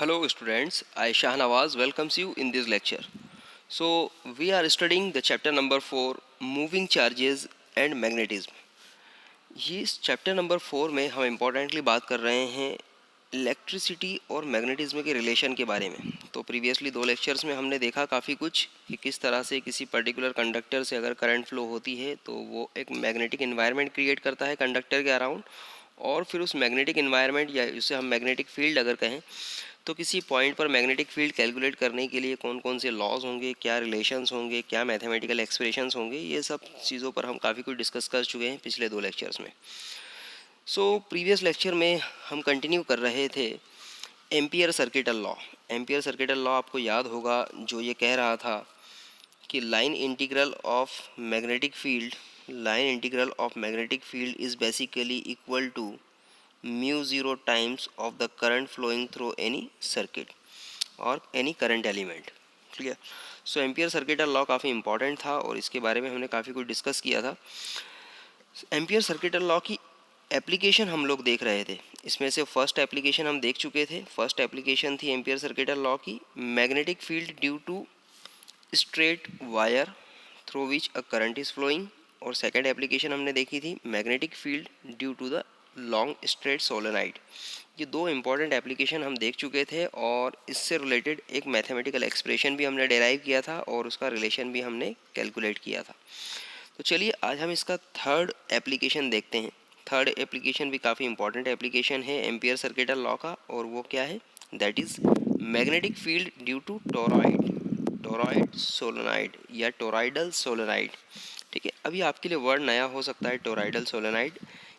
Hello students, I Shahnawaz welcomes you in this lecture. So we are studying the chapter number 4 moving charges and magnetism. ये इस chapter number 4 में हम importantly बात कर रहे हैं इलेक्ट्रिसिटी और मैग्नेटिज्म के रिलेशन के बारे में। तो प्रीवियसली 2 लेक्चर्स में हमने देखा काफ़ी कुछ कि किस तरह से किसी पर्टिकुलर कंडक्टर से अगर करंट फ्लो होती है तो वो एक मैग्नेटिक एनवायरनमेंट क्रिएट करता है कंडक्टर के अराउंड, और फिर उस मैग्नेटिक एनवायरनमेंट या उसे हम मैग्नेटिक फील्ड अगर कहें तो किसी पॉइंट पर मैग्नेटिक फील्ड कैलकुलेट करने के लिए कौन कौन से लॉज होंगे, क्या रिलेशंस होंगे, क्या मैथमेटिकल एक्सप्रेशंस होंगे, ये सब चीज़ों पर हम काफ़ी कुछ डिस्कस कर चुके हैं पिछले 2 लेक्चर्स में। प्रीवियस लेक्चर में हम कंटिन्यू कर रहे थे Ampere circuital law. Ampere circuital law आपको याद होगा, जो ये कह रहा था कि line integral of magnetic field is basically equal to mu zero times of the current flowing through any circuit और any current element. Clear. Ampere circuital law काफ़ी इंपॉर्टेंट था और इसके बारे में हमने काफ़ी कुछ डिस्कस किया था। एम्पियर सर्किटल लॉ की एप्लीकेशन हम लोग देख रहे थे। इसमें से फर्स्ट एप्लीकेशन हम देख चुके थे। फर्स्ट एप्लीकेशन थी एम्पियर सर्किटल लॉ की magnetic field due to straight wire through which a current is flowing, और सेकेंड एप्लीकेशन हमने देखी थी magnetic field due to the long straight solenoid. ये 2 इम्पॉर्टेंट एप्लीकेशन हम देख चुके थे और इससे रिलेटेड एक मैथमेटिकल एक्सप्रेशन भी हमने डेराइव किया था और उसका रिलेशन भी हमने कैलकुलेट किया था। तो चलिए आज हम इसका थर्ड एप्लीकेशन देखते हैं। थर्ड एप्लीकेशन भी काफ़ी इंपॉर्टेंट एप्लीकेशन है एम्पियर सर्किटल लॉ का, और वो क्या है, that is magnetic field due to toroid solenoid या टोरॉइडल सोलेनाइड। ठीक है, अभी आपके लिए वर्ड नया हो सकता है टोरॉइडल सोलेनाइड।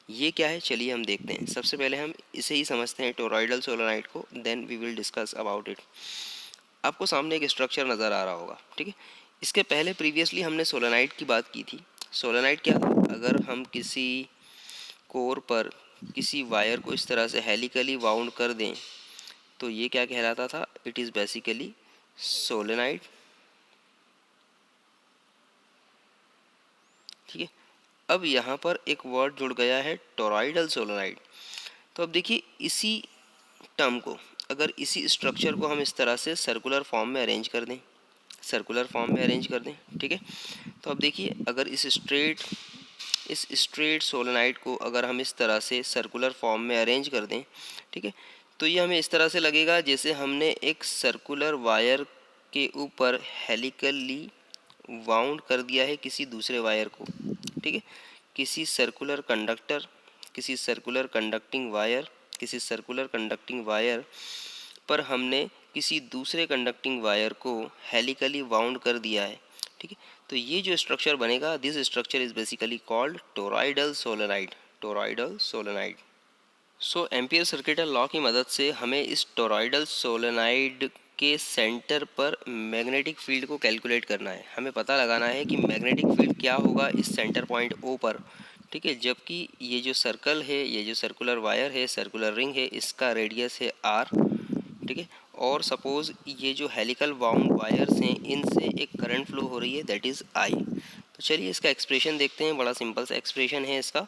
ये क्या है, चलिए हम देखते हैं। सबसे पहले हम इसे ही समझते हैं टोरॉइडल सोलेनाइड को, then we will discuss about it. आपको सामने एक स्ट्रक्चर नज़र आ रहा होगा, ठीक है। इसके पहले प्रीवियसली हमने सोलेनाइड की बात की थी। सोलेनाइड क्या था, अगर हम किसी कोर पर किसी वायर को इस तरह से हेलिकली वाउंड कर दें तो ये क्या कहलाता था, इट इज़ बेसिकली सोलेनाइड। ठीक है, अब यहाँ पर एक वर्ड जुड़ गया है टोरॉइडल सोलेनाइड। तो अब देखिए इसी टर्म को, अगर इसी स्ट्रक्चर को हम इस तरह से सर्कुलर फॉर्म में अरेंज कर दें, ठीक है। तो अब देखिए अगर इस स्ट्रेट सोलेनाइड को अगर हम इस तरह से सर्कुलर फॉर्म में अरेंज कर दें, ठीक है, तो ये हमें इस तरह से लगेगा जैसे हमने एक सर्कुलर वायर के ऊपर हेलिकली वाउंड कर दिया है किसी दूसरे वायर को। ठीक है, किसी सर्कुलर कंडक्टिंग वायर पर हमने किसी दूसरे कंडक्टिंग वायर को हेलिकली वाउंड कर दिया है। ठीक है, तो ये जो स्ट्रक्चर बनेगा, this structure is basically called toroidal solenoid. Ampere circuital law की मदद से हमें इस टोरॉइडल सोलेनाइड के सेंटर पर मैग्नेटिक फील्ड को कैलकुलेट करना है। हमें पता लगाना है कि मैग्नेटिक फील्ड क्या होगा इस सेंटर पॉइंट ओ पर। ठीक है, जबकि ये जो सर्कल है, ये जो सर्कुलर वायर है, सर्कुलर रिंग है, इसका रेडियस है आर। ठीक है, और सपोज ये जो हेलिकल वाउंड वायर्स हैं इनसे एक करंट फ्लो हो रही है, दैट इज़ आई। तो चलिए इसका एक्सप्रेशन देखते हैं, बड़ा सिंपल सा एक्सप्रेशन है इसका।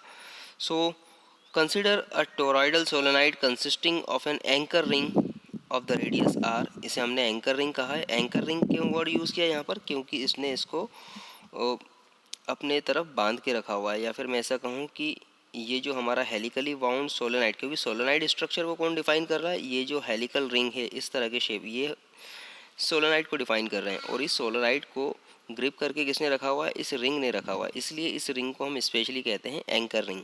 Consider a toroidal solenoid consisting of an anchor ring of the radius R. इसे हमने एंकर रिंग कहा है। एंकर रिंग क्यों वर्ड यूज़ किया यहाँ पर, क्योंकि इसने इसको अपने तरफ बांध के रखा हुआ है, या फिर मैं ऐसा कहूँ कि ये जो हमारा हेलिकली वाउंड सोलेनाइड, क्योंकि सोलेनाइड स्ट्रक्चर को कौन डिफाइन कर रहा है, ये जो हेलिकल रिंग है इस तरह के शेप, ये सोलेनाइड को डिफाइन कर रहे हैं, और इस सोलेनाइड को ग्रिप करके किसने रखा हुआ है, इस रिंग ने रखा हुआ है, इसलिए इस रिंग को हम स्पेशली कहते हैं anchor ring.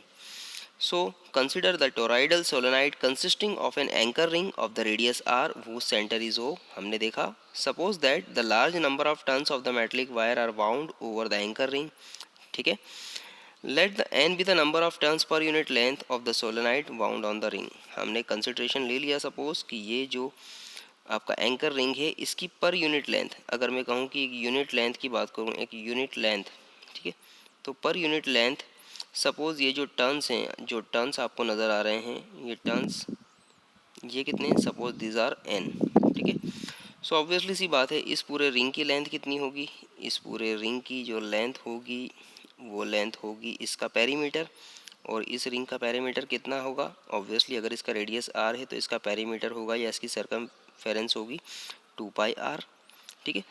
So consider the toroidal solenoid consisting of an anchor ring of the radius r whose center is O. हमने देखा, suppose that the large number of turns of the metallic wire are wound over the anchor ring. ठीक है, let the n be the number of turns per unit length of the solenoid wound on the ring. हमने consideration ले लिया, suppose कि ये जो आपका anchor ring है इसकी पर यूनिट लेंथ, अगर मैं कहूँ कि एक यूनिट लेंथ की बात करूँ, एक यूनिट लेंथ, ठीक है, तो पर यूनिट लेंथ सपोज़ ये जो टर्न्स हैं, जो टर्न्स आपको नज़र आ रहे हैं, ये टर्न्स, ये कितने हैं, सपोज दिस आर एन। ठीक है, ऑब्वियसली सी बात है, इस पूरे रिंग की लेंथ कितनी होगी, इस पूरे रिंग की जो लेंथ होगी वो लेंथ होगी इसका पेरीमीटर, और इस रिंग का पेरीमीटर कितना होगा, ऑब्वियसली अगर इसका रेडियस आर है तो इसका पेरीमीटर होगा या इसकी सर्कमफेरेंस होगी 2πr, ठीक है।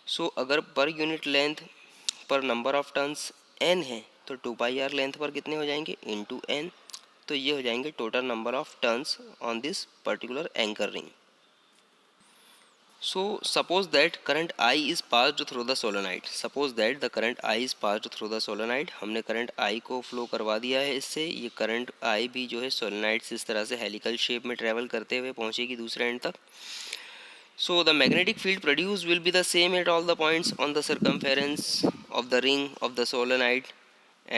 सो अगर पर यूनिट लेंथ पर नंबर ऑफ टर्न्स n है तो 2πr लेंथ पर कितने हो जाएंगे, इनटू n। तो ये हो जाएंगे total number of turns on this particular anchor ring. So suppose that current I is passed through the solenoid. Suppose that the current I is passed through the solenoid. हमने current I को flow करवा दिया है इससे। ये current I भी जो है सोलेनाइड से इस तरह से हेलिकल शेप में ट्रेवल करते हुए पहुंचेगी दूसरे एंड तक। So the magnetic field produced will be the same at all the points on the circumference of the ring of the solenoid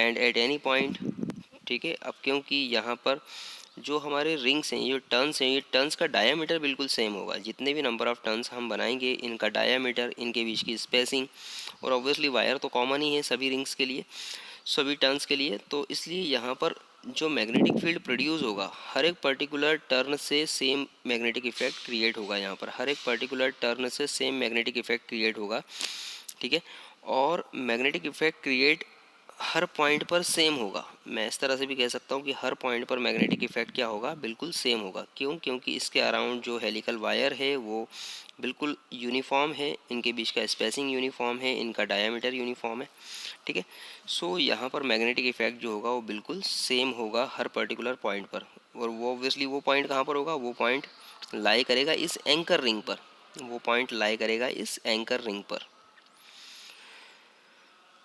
and at any point, ठीक है। अब क्योंकि यहाँ पर जो हमारे रिंग्स हैं, ये टर्न्स का डायामीटर बिल्कुल सेम होगा। जितने भी नंबर ऑफ टर्न्स हम बनाएंगे, इनका डायामीटर, इनके बीच की स्पेसिंग, और ऑब्वियसली वायर तो कॉमन ही है सभी रिंग्स के लिए, सभी टर्न्स के लिए। तो इसलिए यहाँ पर जो मैग्नेटिक फील्ड प्रोड्यूस होगा, हर एक पर्टिकुलर टर्न से सेम मैग्नेटिक इफेक्ट क्रिएट होगा। यहाँ पर हर एक पर्टिकुलर टर्न से सेम मैग्नेटिक इफेक्ट क्रिएट होगा, ठीक है। और मैग्नेटिक इफेक्ट क्रिएट हर पॉइंट पर सेम होगा। मैं इस तरह से भी कह सकता हूँ कि हर पॉइंट पर मैग्नेटिक इफेक्ट क्या होगा, बिल्कुल सेम होगा। क्यों? क्योंकि इसके अराउंड जो हेलिकल वायर है वो बिल्कुल यूनिफॉर्म है, इनके बीच का स्पेसिंग यूनिफॉर्म है, इनका डायामीटर यूनिफॉर्म है, ठीक है। सो यहाँ पर मैग्नेटिक इफेक्ट जो होगा वो बिल्कुल सेम होगा हर पर्टिकुलर पॉइंट पर। और वो ऑब्वियसली वो पॉइंट कहाँ पर होगा, वो पॉइंट लाई करेगा इस एंकर रिंग पर, वो पॉइंट लाई करेगा इस एंकर रिंग पर।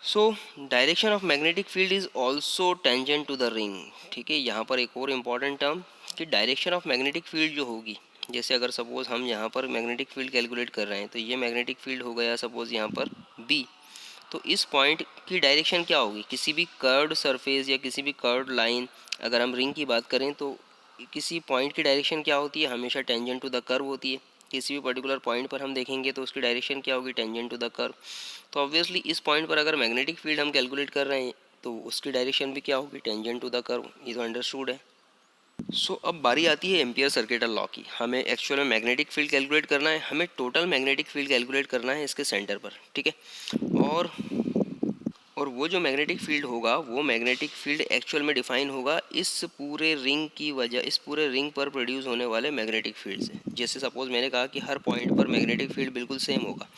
So direction of magnetic field is also tangent to the ring, ठीक है। यहाँ पर एक और इम्पॉर्टेंट टर्म कि डायरेक्शन ऑफ मैग्नेटिक फील्ड जो होगी, जैसे अगर सपोज हम यहाँ पर मैग्नेटिक फील्ड कैलकुलेट कर रहे हैं, तो ये मैग्नेटिक फील्ड हो गया सपोज यहाँ पर B। तो इस पॉइंट की डायरेक्शन क्या होगी, किसी भी कर्व्ड सरफेस या किसी भी कर्व्ड लाइन, अगर हम रिंग की बात करें तो किसी पॉइंट की डायरेक्शन क्या होती है, हमेशा टेंजेंट टू द कर्व होती है। किसी भी पर्टिकुलर पॉइंट पर हम देखेंगे तो उसकी डायरेक्शन क्या होगी, टेंजेंट टू द कर्व। तो ऑब्वियसली इस पॉइंट पर अगर मैग्नेटिक फील्ड हम कैलकुलेट कर रहे हैं तो उसकी डायरेक्शन भी क्या होगी, टेंजेंट टू द कर्व। ये तो अंडरस्टूड है। सो अब बारी आती है एम्पियर सर्किटल लॉ की। हमें एक्चुअल में मैग्नेटिक फील्ड कैलकुलेट करना है, हमें टोटल मैग्नेटिक फील्ड कैलकुलेट करना है इसके सेंटर पर, ठीक है। और वो जो मैग्नेटिक फील्ड होगा, वो मैग्नेटिक फील्ड एक्चुअल में डिफाइन होगा इस पूरे रिंग की वजह, इस पूरे रिंग पर प्रोड्यूस होने वाले मैग्नेटिक फील्ड से। जैसे सपोज मैंने कहा कि हर पॉइंट पर मैग्नेटिक फील्ड बिल्कुल सेम होगा,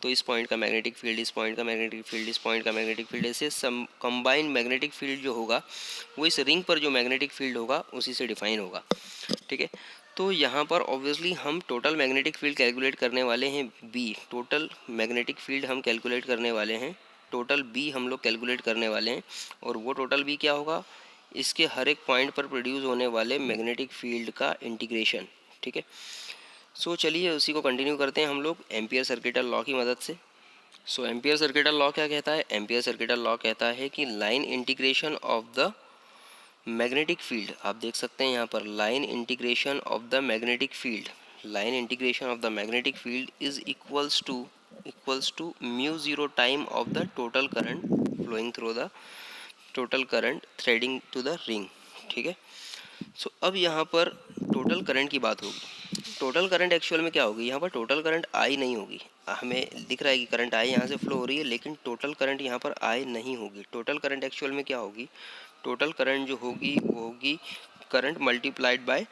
तो इस पॉइंट का मैग्नेटिक फील्ड, इस पॉइंट का मैग्नेटिक फील्ड, इस पॉइंट का मैग्नेटिक फील्ड, ऐसे सम कंबाइंड मैग्नेटिक फील्ड जो होगा वो इस रिंग पर जो मैग्नेटिक फील्ड होगा उसी से डिफाइन होगा, ठीक है। तो यहाँ पर ऑब्वियसली हम टोटल मैग्नेटिक फील्ड कैलकुलेट करने वाले हैं B। टोटल मैग्नेटिक फील्ड हम कैलकुलेट करने वाले हैं, टोटल B हम लोग कैलकुलेट करने वाले हैं। और वो टोटल B क्या होगा, इसके हर एक पॉइंट पर प्रोड्यूस होने वाले मैग्नेटिक फील्ड का इंटीग्रेशन, ठीक है। सो चलिए उसी को कंटिन्यू करते हैं हम लोग एम्पियर सर्किटल लॉ की मदद से। सो एम्पियर सर्किटल लॉ क्या कहता है, एम्पियर सर्किटल लॉ कहता है कि line integration of the magnetic field, आप देख सकते हैं यहाँ पर line integration of the magnetic field, line integration of the magnetic field is equals to mu zero time of the total current flowing through the total current threading to the ring, ठीक है। सो अब यहाँ पर total current की बात होगी। Total current actual में क्या होगी, यहाँ पर टोटल करंट आई नहीं होगी। हमें दिख रहा है कि करंट आई यहाँ से फ्लो हो रही है, लेकिन टोटल करंट यहाँ पर आई नहीं होगी। टोटल करंट एक्चुअल में क्या होगी, टोटल करंट जो होगी वो होगी current multiplied by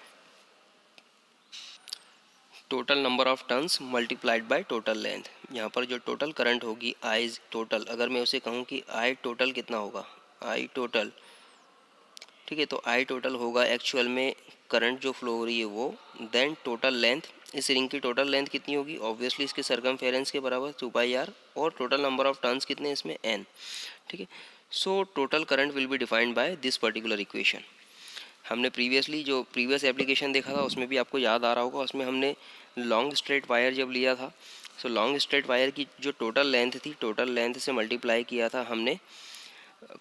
total number of turns multiplied by total length. यहाँ पर जो टोटल करंट होगी आई टोटल, अगर मैं उसे कहूँ कि आई टोटल कितना होगा, आई टोटल, ठीक है। तो आई टोटल होगा एक्चुअल में करंट जो फ्लो हो रही है वो, देन टोटल लेंथ, इस रिंग की टोटल लेंथ कितनी होगी, ऑब्वियसली इसके सर्कमफेरेंस के बराबर 2πr, और टोटल नंबर ऑफ टर्न्स कितने इसमें n, ठीक है। So total current will be defined by this particular equation. हमने प्रीवियसली जो प्रीवियस एप्लीकेशन देखा था उसमें भी आपको याद आ रहा होगा, उसमें हमने लॉन्ग स्ट्रेट वायर जब लिया था, सो लॉन्ग स्ट्रेट वायर की जो टोटल लेंथ थी, टोटल लेंथ से मल्टीप्लाई किया था हमने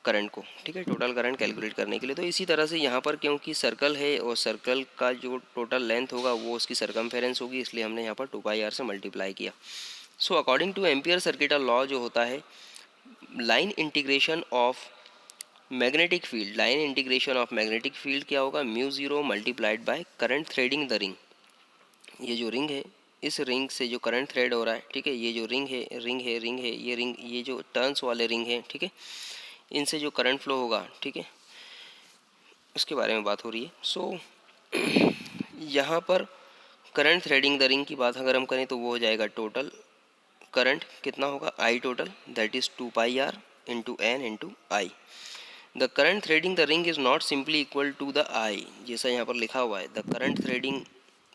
करंट को, ठीक है, टोटल करंट कैलकुलेट करने के लिए। तो इसी तरह से यहाँ पर क्योंकि सर्कल है और सर्कल का जो टोटल लेंथ होगा वो उसकी सर्कमफेरेंस होगी, इसलिए हमने यहाँ पर 2πr से मल्टीप्लाई किया। So according two ampere circuital law जो होता है, line integration of magnetic field, line integration of magnetic field क्या होगा, mu zero multiplied by current threading the ring. ये जो रिंग है, इस रिंग से जो करंट थ्रेड हो रहा है, ठीक है, ये जो रिंग है, ये रिंग, ये जो टर्न्स वाले रिंग है, ठीक है, इनसे जो करंट फ्लो होगा, ठीक है, उसके बारे में बात हो रही है। सो यहाँ पर करंट थ्रेडिंग द रिंग की बात अगर हम करें तो वो हो जाएगा टोटल करंट कितना होगा I total, that is 2 pi R into N into I. The current threading the ring is not simply equal to the I, जैसा यहाँ पर लिखा हुआ है, the current threading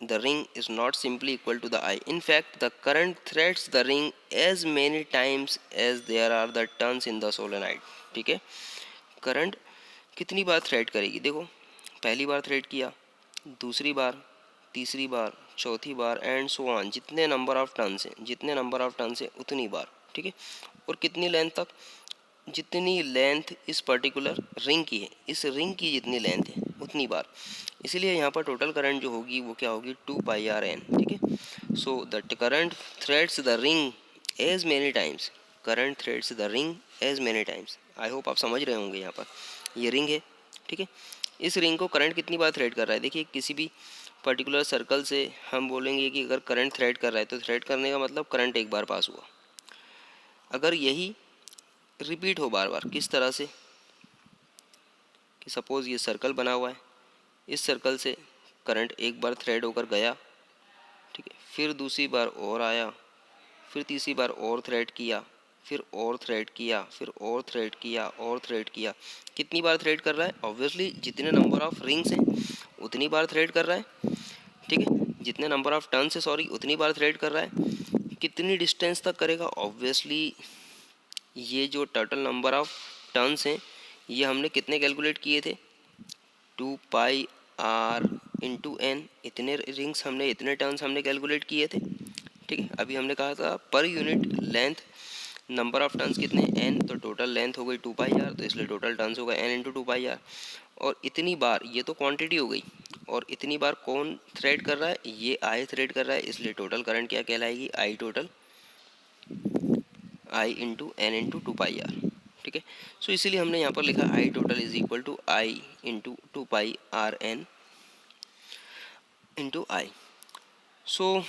the ring is not simply equal to the I. In fact the current threads the ring as many times as there are the turns in the solenoid. ठीक है, current कितनी बार thread करेगी, देखो पहली बार thread किया, दूसरी बार, तीसरी बार, चौथी बार एंड सो ऑन, जितने नंबर ऑफ टर्न्स हैं, जितने नंबर ऑफ टर्न्स हैं उतनी बार। ठीक है, और कितनी लेंथ तक, जितनी लेंथ इस पर्टिकुलर रिंग की है, इस रिंग की जितनी लेंथ है उतनी बार। इसीलिए यहाँ पर टोटल करंट जो होगी वो क्या होगी, 2 पाई आर एन। ठीक है, so the current threads the ring as many times, current threads the ring as many times. I hope आप समझ रहे होंगे, यहाँ पर ये रिंग है। ठीक है, इस रिंग को करंट कितनी बार थ्रेड कर रहा है, देखिए किसी भी पर्टिकुलर सर्कल से हम बोलेंगे कि अगर करंट थ्रेड कर रहा है तो थ्रेड करने का मतलब करंट एक बार पास हुआ। अगर यही रिपीट हो बार बार, किस तरह से कि सपोज़ ये सर्कल बना हुआ है, इस सर्कल से करंट एक बार थ्रेड होकर गया, ठीक है, फिर दूसरी बार और आया, फिर तीसरी बार और थ्रेड किया, फिर और थ्रेड किया, फिर और थ्रेड किया, और थ्रेड किया। कितनी बार थ्रेड कर रहा है, ऑब्वियसली जितने नंबर ऑफ रिंग्स हैं उतनी बार थ्रेड कर रहा है। ठीक है, जितने नंबर ऑफ टर्न्स है सॉरी उतनी बार थ्रेड कर रहा है। कितनी डिस्टेंस तक करेगा, ऑब्वियसली ये जो टोटल नंबर ऑफ टर्न्स हैं ये हमने कितने कैलकुलेट किए थे, 2 पाई आर इंटू एन, इतने रिंग्स हमने, इतने टर्न्स हमने कैलकुलेट किए थे। ठीक है, अभी हमने कहा था पर unit length number of turns कितने, एन, तो टोटल लेंथ हो गई 2 पाई आर, तो इसलिए टोटल टर्न्स होगा एन इंटू 2 पाई आर। और इतनी बार, ये तो क्वांटिटी हो गई, और इतनी बार कौन थ्रेड कर रहा है, ये आई थ्रेड कर रहा है, इसलिए टोटल करंट क्या कहलाएगी, I total, I into N into 2 pi R. ठीक है, सो इसीलिए हमने यहाँ पर लिखा I total is equal to I into 2 pi R N into I. So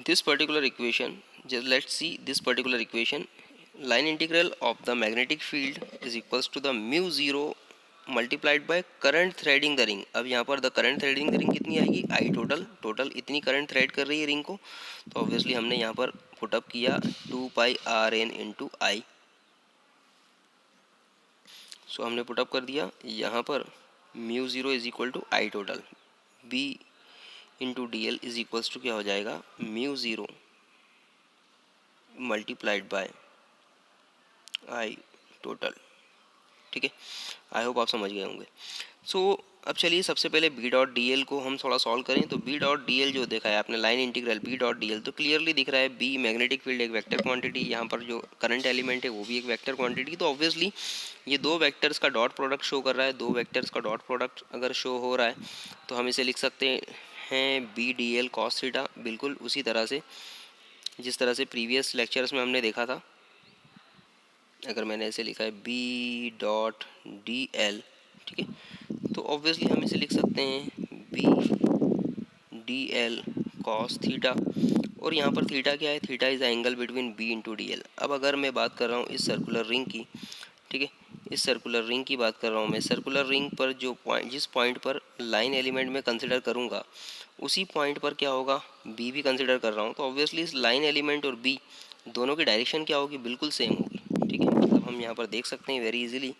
this particular equation, just let's see this particular equation, line integral of the magnetic field is equals to the mu 0 multiplied by current threading the ring. अब यहाँ पर the current threading the ring कितनी आएगी, आई total, total इतनी current thread कर रही है ring को, तो ऑब्वियसली हमने यहाँ पर पुटअप किया 2 pi R N into I. So हमने पुटअप कर दिया यहाँ पर mu zero is equal to I total, B into D L is equals to क्या हो जाएगा, mu zero multiplied by I total. ठीक है, आई होप आप समझ गए होंगे। सो अब चलिए सबसे पहले बी डॉट डी एल को हम थोड़ा सॉल्व करें। तो बी डॉट डी एल जो देखा है आपने, line integral B dot D L, तो क्लियरली दिख रहा है बी मैग्नेटिक फील्ड एक वेक्टर क्वांटिटी, यहाँ पर जो करंट एलिमेंट है वो भी एक वेक्टर क्वांटिटी। तो ऑब्वियसली ये दो वेक्टर्स का डॉट प्रोडक्ट शो कर रहा है, दो वेक्टर्स का डॉट प्रोडक्ट अगर शो हो रहा है तो हम इसे लिख सकते हैं B D L cos theta, बिल्कुल उसी तरह से जिस तरह से प्रीवियस लेक्चर्स में हमने देखा था। अगर मैंने ऐसे लिखा है बी डॉट डी एल, ठीक है, तो ऑब्वियसली हम इसे लिख सकते हैं B D L cos theta, और यहाँ पर थीटा क्या है, theta is angle between B into D L. अब अगर मैं बात कर रहा हूँ इस सर्कुलर रिंग की, ठीक है, इस सर्कुलर रिंग की बात कर रहा हूँ मैं, सर्कुलर रिंग पर जो पॉइंट, जिस पॉइंट पर लाइन एलिमेंट में कंसिडर करूँगा उसी पॉइंट पर क्या होगा, बी भी कंसिडर कर रहा हूँ, तो ऑब्वियसली इस लाइन एलिमेंट और बी दोनों की डायरेक्शन क्या होगी, बिल्कुल सेम होगी। ठीक है, मतलब हम यहाँ पर देख सकते हैं वेरी इजीली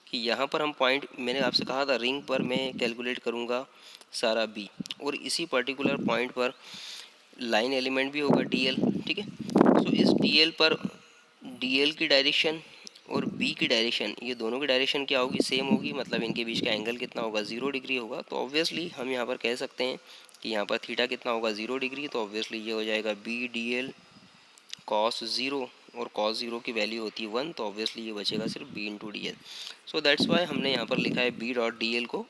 कि यहाँ पर हम पॉइंट, मैंने आपसे कहा था रिंग पर मैं कैलकुलेट करूँगा सारा बी, और इसी पर्टिकुलर पॉइंट पर लाइन एलिमेंट भी होगा डी एल। ठीक है, तो इस डी एल पर डी एल की डायरेक्शन और बी की डायरेक्शन, ये दोनों की डायरेक्शन क्या होगी, सेम होगी, मतलब इनके बीच का एंगल कितना होगा, 0 डिग्री होगा। तो ऑब्वियसली हम यहाँ पर कह सकते हैं कि यहाँ पर थीटा कितना होगा, 0 डिग्री, तो ऑब्वियसली ये हो जाएगा बी डी एल कॉस 0, और कॉस 0 की वैल्यू होती है 1, तो ऑब्वियसली ये बचेगा सिर्फ B into D L. So that's why हमने यहाँ पर लिखा है बी डॉट डी एल को,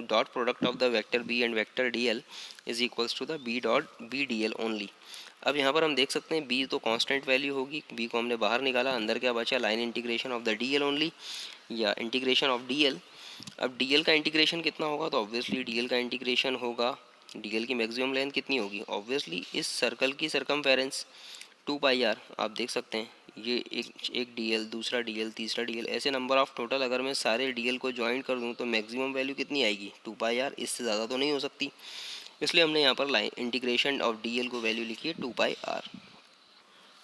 dot product of the vector B and vector D L is equals to the B dot B D L only. अब यहाँ पर हम देख सकते हैं बी तो कांस्टेंट वैल्यू होगी, बी को हमने बाहर निकाला, अंदर क्या बचा, line integration of the D L only, या इंटीग्रेशन ऑफ डी एल। अब डी एल का इंटीग्रेशन कितना होगा, तो ऑब्वियसली डी एल का इंटीग्रेशन होगा, डी एल की मैक्सिमम लेंथ कितनी होगी, ऑब्वियसली इस सर्कल की सरकमफेरेंस 2 पाई आर। आप देख सकते हैं ये एक डी एल, दूसरा डी एल, तीसरा डी एल, ऐसे नंबर ऑफ टोटल अगर मैं सारे डी एल को ज्वाइन कर दूँ तो मैक्सिमम वैल्यू कितनी आएगी, 2 पाई आर, इससे ज़्यादा तो नहीं हो सकती। इसलिए हमने यहाँ पर line integration of D L को वैल्यू लिखी है 2πr।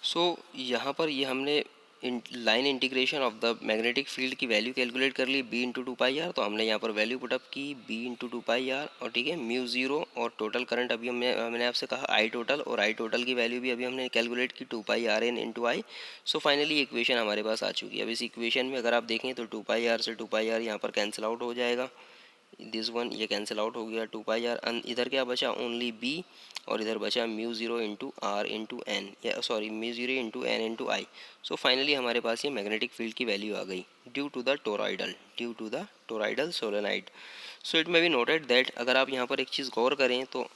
सो यहाँ पर ये हमने line integration of the magnetic field की वैल्यू कैलकुलेट कर ली b इंटू 2πr। तो हमने यहाँ पर वैल्यू पुटअप की b इंटू 2πr और ठीक है म्यू ज़ीरो और टोटल करंट अभी मैंने आपसे कहा आई टोटल, और आई टोटल की वैल्यू भी अभी हमने कैलकुलेट की 2πrn into I. So finally equation हमारे पास आ चुकी है। अब इस इक्वेशन में अगर आप देखें तो 2πr से 2πr यहाँ पर कैंसिल आउट हो जाएगा, दिस वन ये कैंसिल आउट हो गया 2πr। इधर क्या बचा ओनली b, और इधर बचा mu zero into R into N, या sorry mu zero into N into I. So finally हमारे पास ये मैग्नेटिक फील्ड की वैल्यू आ गई due to the toroidal solenoid. So it may be noted that अगर आप यहाँ पर एक चीज़ गौर करें तो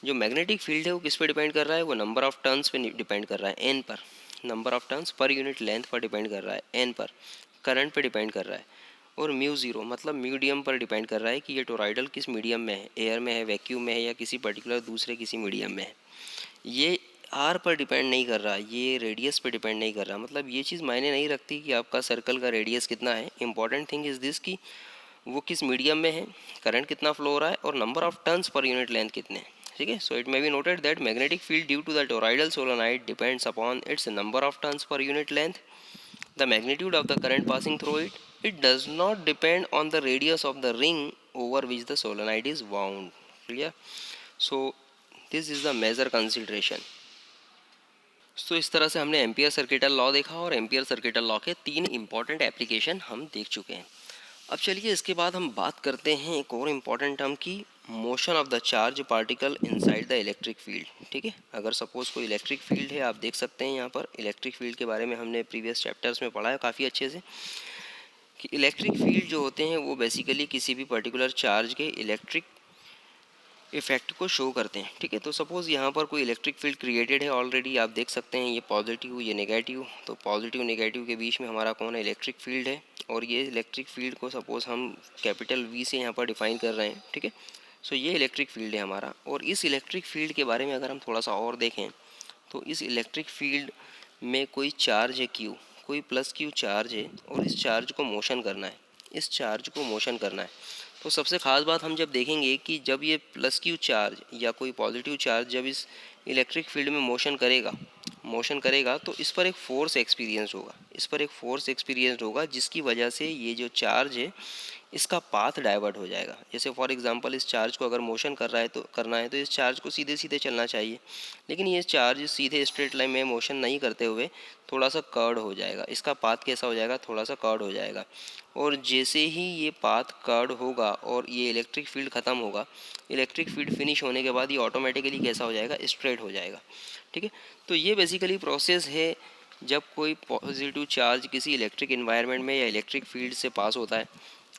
जो मैग्नेटिक फील्ड है वो किस पे डिपेंड कर रहा है, वो नंबर ऑफ टर्न्स पे डिपेंड कर रहा है, एन पर, number of turns per unit length पर डिपेंड कर रहा है, एन पर, करंट पे डिपेंड कर रहा है, और म्यू ज़ीरो मतलब मीडियम पर डिपेंड कर रहा है कि ये टोराइडल किस मीडियम में है, एयर में है, वैक्यूम में है, या किसी पर्टिकुलर दूसरे किसी मीडियम में है। ये आर पर डिपेंड नहीं कर रहा, ये रेडियस पर डिपेंड नहीं कर रहा। मतलब ये चीज़ मायने नहीं रखती कि आपका सर्कल का रेडियस कितना है। इंपॉर्टेंट थिंग इज़ दिस कि वो किस मीडियम में है, करंट कितना फ्लो हो रहा है, और number of turns per unit length कितने हैं। ठीक है, so it may be noted that magnetic field due to the toroidal solenoid depends upon its number of turns per unit length, the magnitude of the current passing through it. It does not depend on the radius of the ring over which the solenoid is wound. Clear? So this is the major consideration. तो इस तरह से हमने ampere circuital law देखा, और ampere circuital law के 3 important application हम देख चुके हैं। अब चलिए इसके बाद हम बात करते हैं एक और इम्पॉर्टेंट टर्म की, motion of the charge particle inside the electric field. ठीक है, अगर सपोज कोई इलेक्ट्रिक फील्ड है, आप देख सकते हैं यहाँ पर इलेक्ट्रिक फील्ड के बारे में हमने प्रीवियस चैप्टर्स में पढ़ा है काफ़ी अच्छे से, कि इलेक्ट्रिक फील्ड जो होते हैं वो बेसिकली किसी भी पर्टिकुलर चार्ज के इलेक्ट्रिक इफेक्ट को शो करते हैं। ठीक है, तो सपोज़ यहाँ पर कोई इलेक्ट्रिक फील्ड क्रिएटेड है ऑलरेडी, आप देख सकते हैं ये पॉजिटिव ये नेगेटिव, तो पॉजिटिव नेगेटिव के बीच में हमारा कौन है, इलेक्ट्रिक फील्ड है, और ये इलेक्ट्रिक फील्ड को सपोज़ हम कैपिटल वी से यहाँ पर डिफाइन कर रहे हैं। ठीक है, सो ये इलेक्ट्रिक फील्ड है हमारा, और इस इलेक्ट्रिक फील्ड के बारे में अगर हम थोड़ा सा और देखें तो इस इलेक्ट्रिक फील्ड में कोई चार्ज है क्यू, कोई प्लस क्यू चार्ज है, और इस चार्ज को मोशन करना है, इस चार्ज को मोशन करना है। तो सबसे ख़ास बात हम जब देखेंगे कि जब ये प्लस क्यू चार्ज या कोई पॉजिटिव चार्ज जब इस इलेक्ट्रिक फील्ड में मोशन करेगा तो इस पर एक फ़ोर्स एक्सपीरियंस होगा, इस पर एक फ़ोर्स एक्सपीरियंस होगा, जिसकी वजह से ये जो चार्ज है इसका पाथ डाइवर्ट हो जाएगा। जैसे फॉर एग्जांपल इस चार्ज को अगर मोशन करना है तो इस चार्ज को सीधे सीधे चलना चाहिए, लेकिन ये चार्ज सीधे स्ट्रेट लाइन में मोशन नहीं करते हुए थोड़ा सा कर्ड हो जाएगा, इसका पाथ कैसा हो जाएगा, थोड़ा सा कर्ड हो जाएगा। और जैसे ही ये पाथ कर्ड होगा और ये इलेक्ट्रिक फील्ड ख़त्म होगा, इलेक्ट्रिक फील्ड फिनिश होने के बाद ये ऑटोमेटिकली कैसा हो जाएगा, स्ट्रेट हो जाएगा। ठीक है, तो ये बेसिकली प्रोसेस है जब कोई पॉजिटिव चार्ज किसी इलेक्ट्रिक इन्वायरमेंट में या इलेक्ट्रिक फील्ड से पास होता है।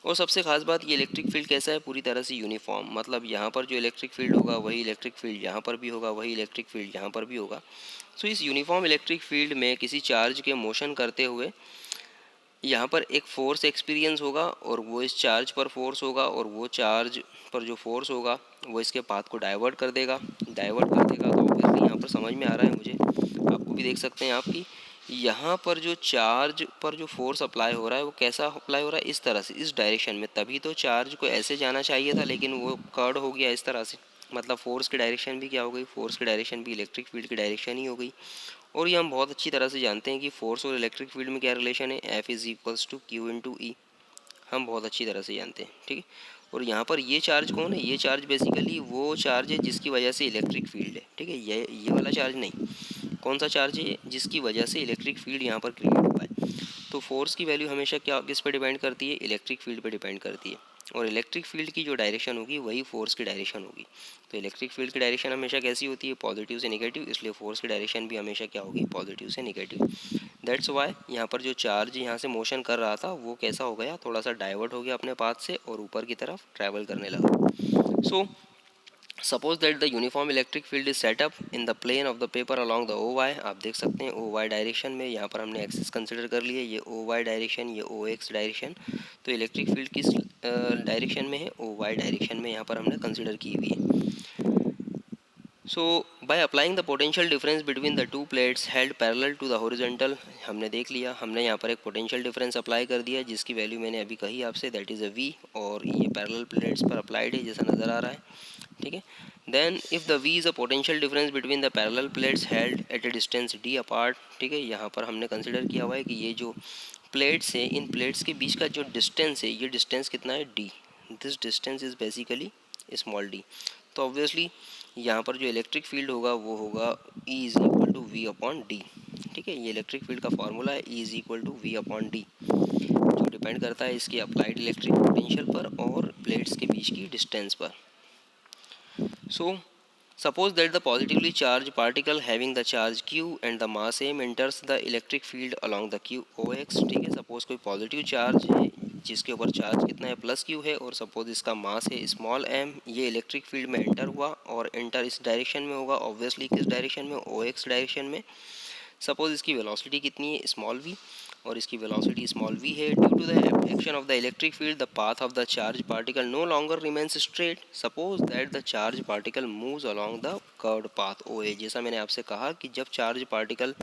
और सबसे खास बात ये इलेक्ट्रिक फील्ड कैसा है, पूरी तरह से यूनिफॉर्म, मतलब यहाँ पर जो इलेक्ट्रिक फील्ड होगा वही इलेक्ट्रिक फील्ड यहाँ पर भी होगा, वही इलेक्ट्रिक फील्ड यहाँ पर भी होगा। सो इस यूनिफॉर्म इलेक्ट्रिक फील्ड में किसी चार्ज के मोशन करते हुए यहाँ पर एक फ़ोर्स एक्सपीरियंस होगा, और वो इस चार्ज पर फोर्स होगा, और वो चार्ज पर जो फोर्स होगा वो इसके पाथ को डाइवर्ट कर देगा। तो ऑब्वियसली यहाँ पर समझ में आ रहा है मुझे, आपको भी देख सकते हैं आप कि यहाँ पर जो चार्ज पर जो फोर्स अप्लाई हो रहा है वो कैसा अप्लाई हो रहा है, इस तरह से, इस डायरेक्शन में। तभी तो चार्ज को ऐसे जाना चाहिए था, लेकिन वो कर्ड हो गया इस तरह से। मतलब फोर्स की डायरेक्शन भी क्या हो गई, फोर्स की डायरेक्शन भी इलेक्ट्रिक फील्ड की डायरेक्शन ही हो गई। और ये हम बहुत अच्छी तरह से जानते हैं कि फोर्स और इलेक्ट्रिक फील्ड में क्या रिलेशन है, F is equals to Q into E, हम बहुत अच्छी तरह से जानते हैं। ठीक है, और यहाँ पर ये चार्ज कौन है, ये चार्ज बेसिकली वो चार्ज है जिसकी वजह से इलेक्ट्रिक फील्ड है। ठीक है, ये वाला चार्ज नहीं, कौन सा चार्ज है जिसकी वजह से इलेक्ट्रिक फील्ड यहाँ पर क्रिएट हुआ है। तो फोर्स की वैल्यू हमेशा क्या किस पर डिपेंड करती है, इलेक्ट्रिक फील्ड पर डिपेंड करती है, और इलेक्ट्रिक फील्ड की जो डायरेक्शन होगी वही फोर्स की डायरेक्शन होगी। तो इलेक्ट्रिक फील्ड की डायरेक्शन हमेशा कैसी होती है, पॉजिटिव से नेगेटिव, इसलिए फोर्स की डायरेक्शन भी हमेशा क्या होगी, पॉजिटिव से नेगेटिव। दैट्स वाई यहाँ पर जो चार्ज यहाँ से मोशन कर रहा था वो कैसा हो गया, थोड़ा सा डाइवर्ट हो गया अपने पाथ से और ऊपर की तरफ ट्रैवल करने लगा। So suppose that the uniform electric field is set up in the plane of the paper along the O Y. आप देख सकते हैं ओ वाई डायरेक्शन में, यहाँ पर हमने एक्सिस कंसिडर कर लिए, ये ओ वाई डायरेक्शन, ये ओ एक्स डायरेक्शन। तो इलेक्ट्रिक फील्ड किस डायरेक्शन में है, ओ वाई डायरेक्शन में यहाँ पर हमने कंसिडर की हुई है। So by applying the potential difference between the two plates held parallel to the horizontal, हमने देख लिया, हमने यहाँ पर एक पोटेंशियल डिफरेंस अप्लाई कर दिया जिसकी वैल्यू मैंने अभी कही आपसे, दैट इज़ अ वी, और ये पैरेलल प्लेट्स पर अप्लाइड है जैसा नज़र आ रहा है। ठीक है, then if the v is a potential difference between the parallel plates held at a distance d apart, ठीक है, यहाँ पर हमने कंसिडर किया हुआ है कि ये जो प्लेट्स है, इन प्लेट्स के बीच का जो डिस्टेंस है, ये डिस्टेंस कितना है d, this distance is basically small d। तो ऑब्वियसली यहाँ पर जो इलेक्ट्रिक फील्ड होगा वो होगा E is equal to V upon D, ठीक है, ये इलेक्ट्रिक फील्ड का फॉर्मूला है, E is equal to V upon D, जो डिपेंड करता है इसके अप्लाइड इलेक्ट्रिक पोटेंशियल पर और प्लेट्स के बीच की डिस्टेंस पर। सो suppose that the positively charged particle having the charge q and the mass m enters the electric field along the q ox, ठीक है, सपोज कोई पॉजिटिव चार्ज है जिसके ऊपर चार्ज कितना है प्लस q है और सपोज इसका मास है स्मॉल m, ये इलेक्ट्रिक फील्ड में एंटर हुआ और एंटर इस डायरेक्शन में होगा, ऑब्वियसली किस डायरेक्शन में, ox डायरेक्शन में। सपोज इसकी वेलोसिटी कितनी है स्मॉल v और इसकी वेलोसिटी स्मॉल v है। Due to the action of the electric field the path of the charge particle no longer remains straight, suppose that the charge particle moves along the curved path O A. जैसा मैंने आपसे कहा कि जब charge particle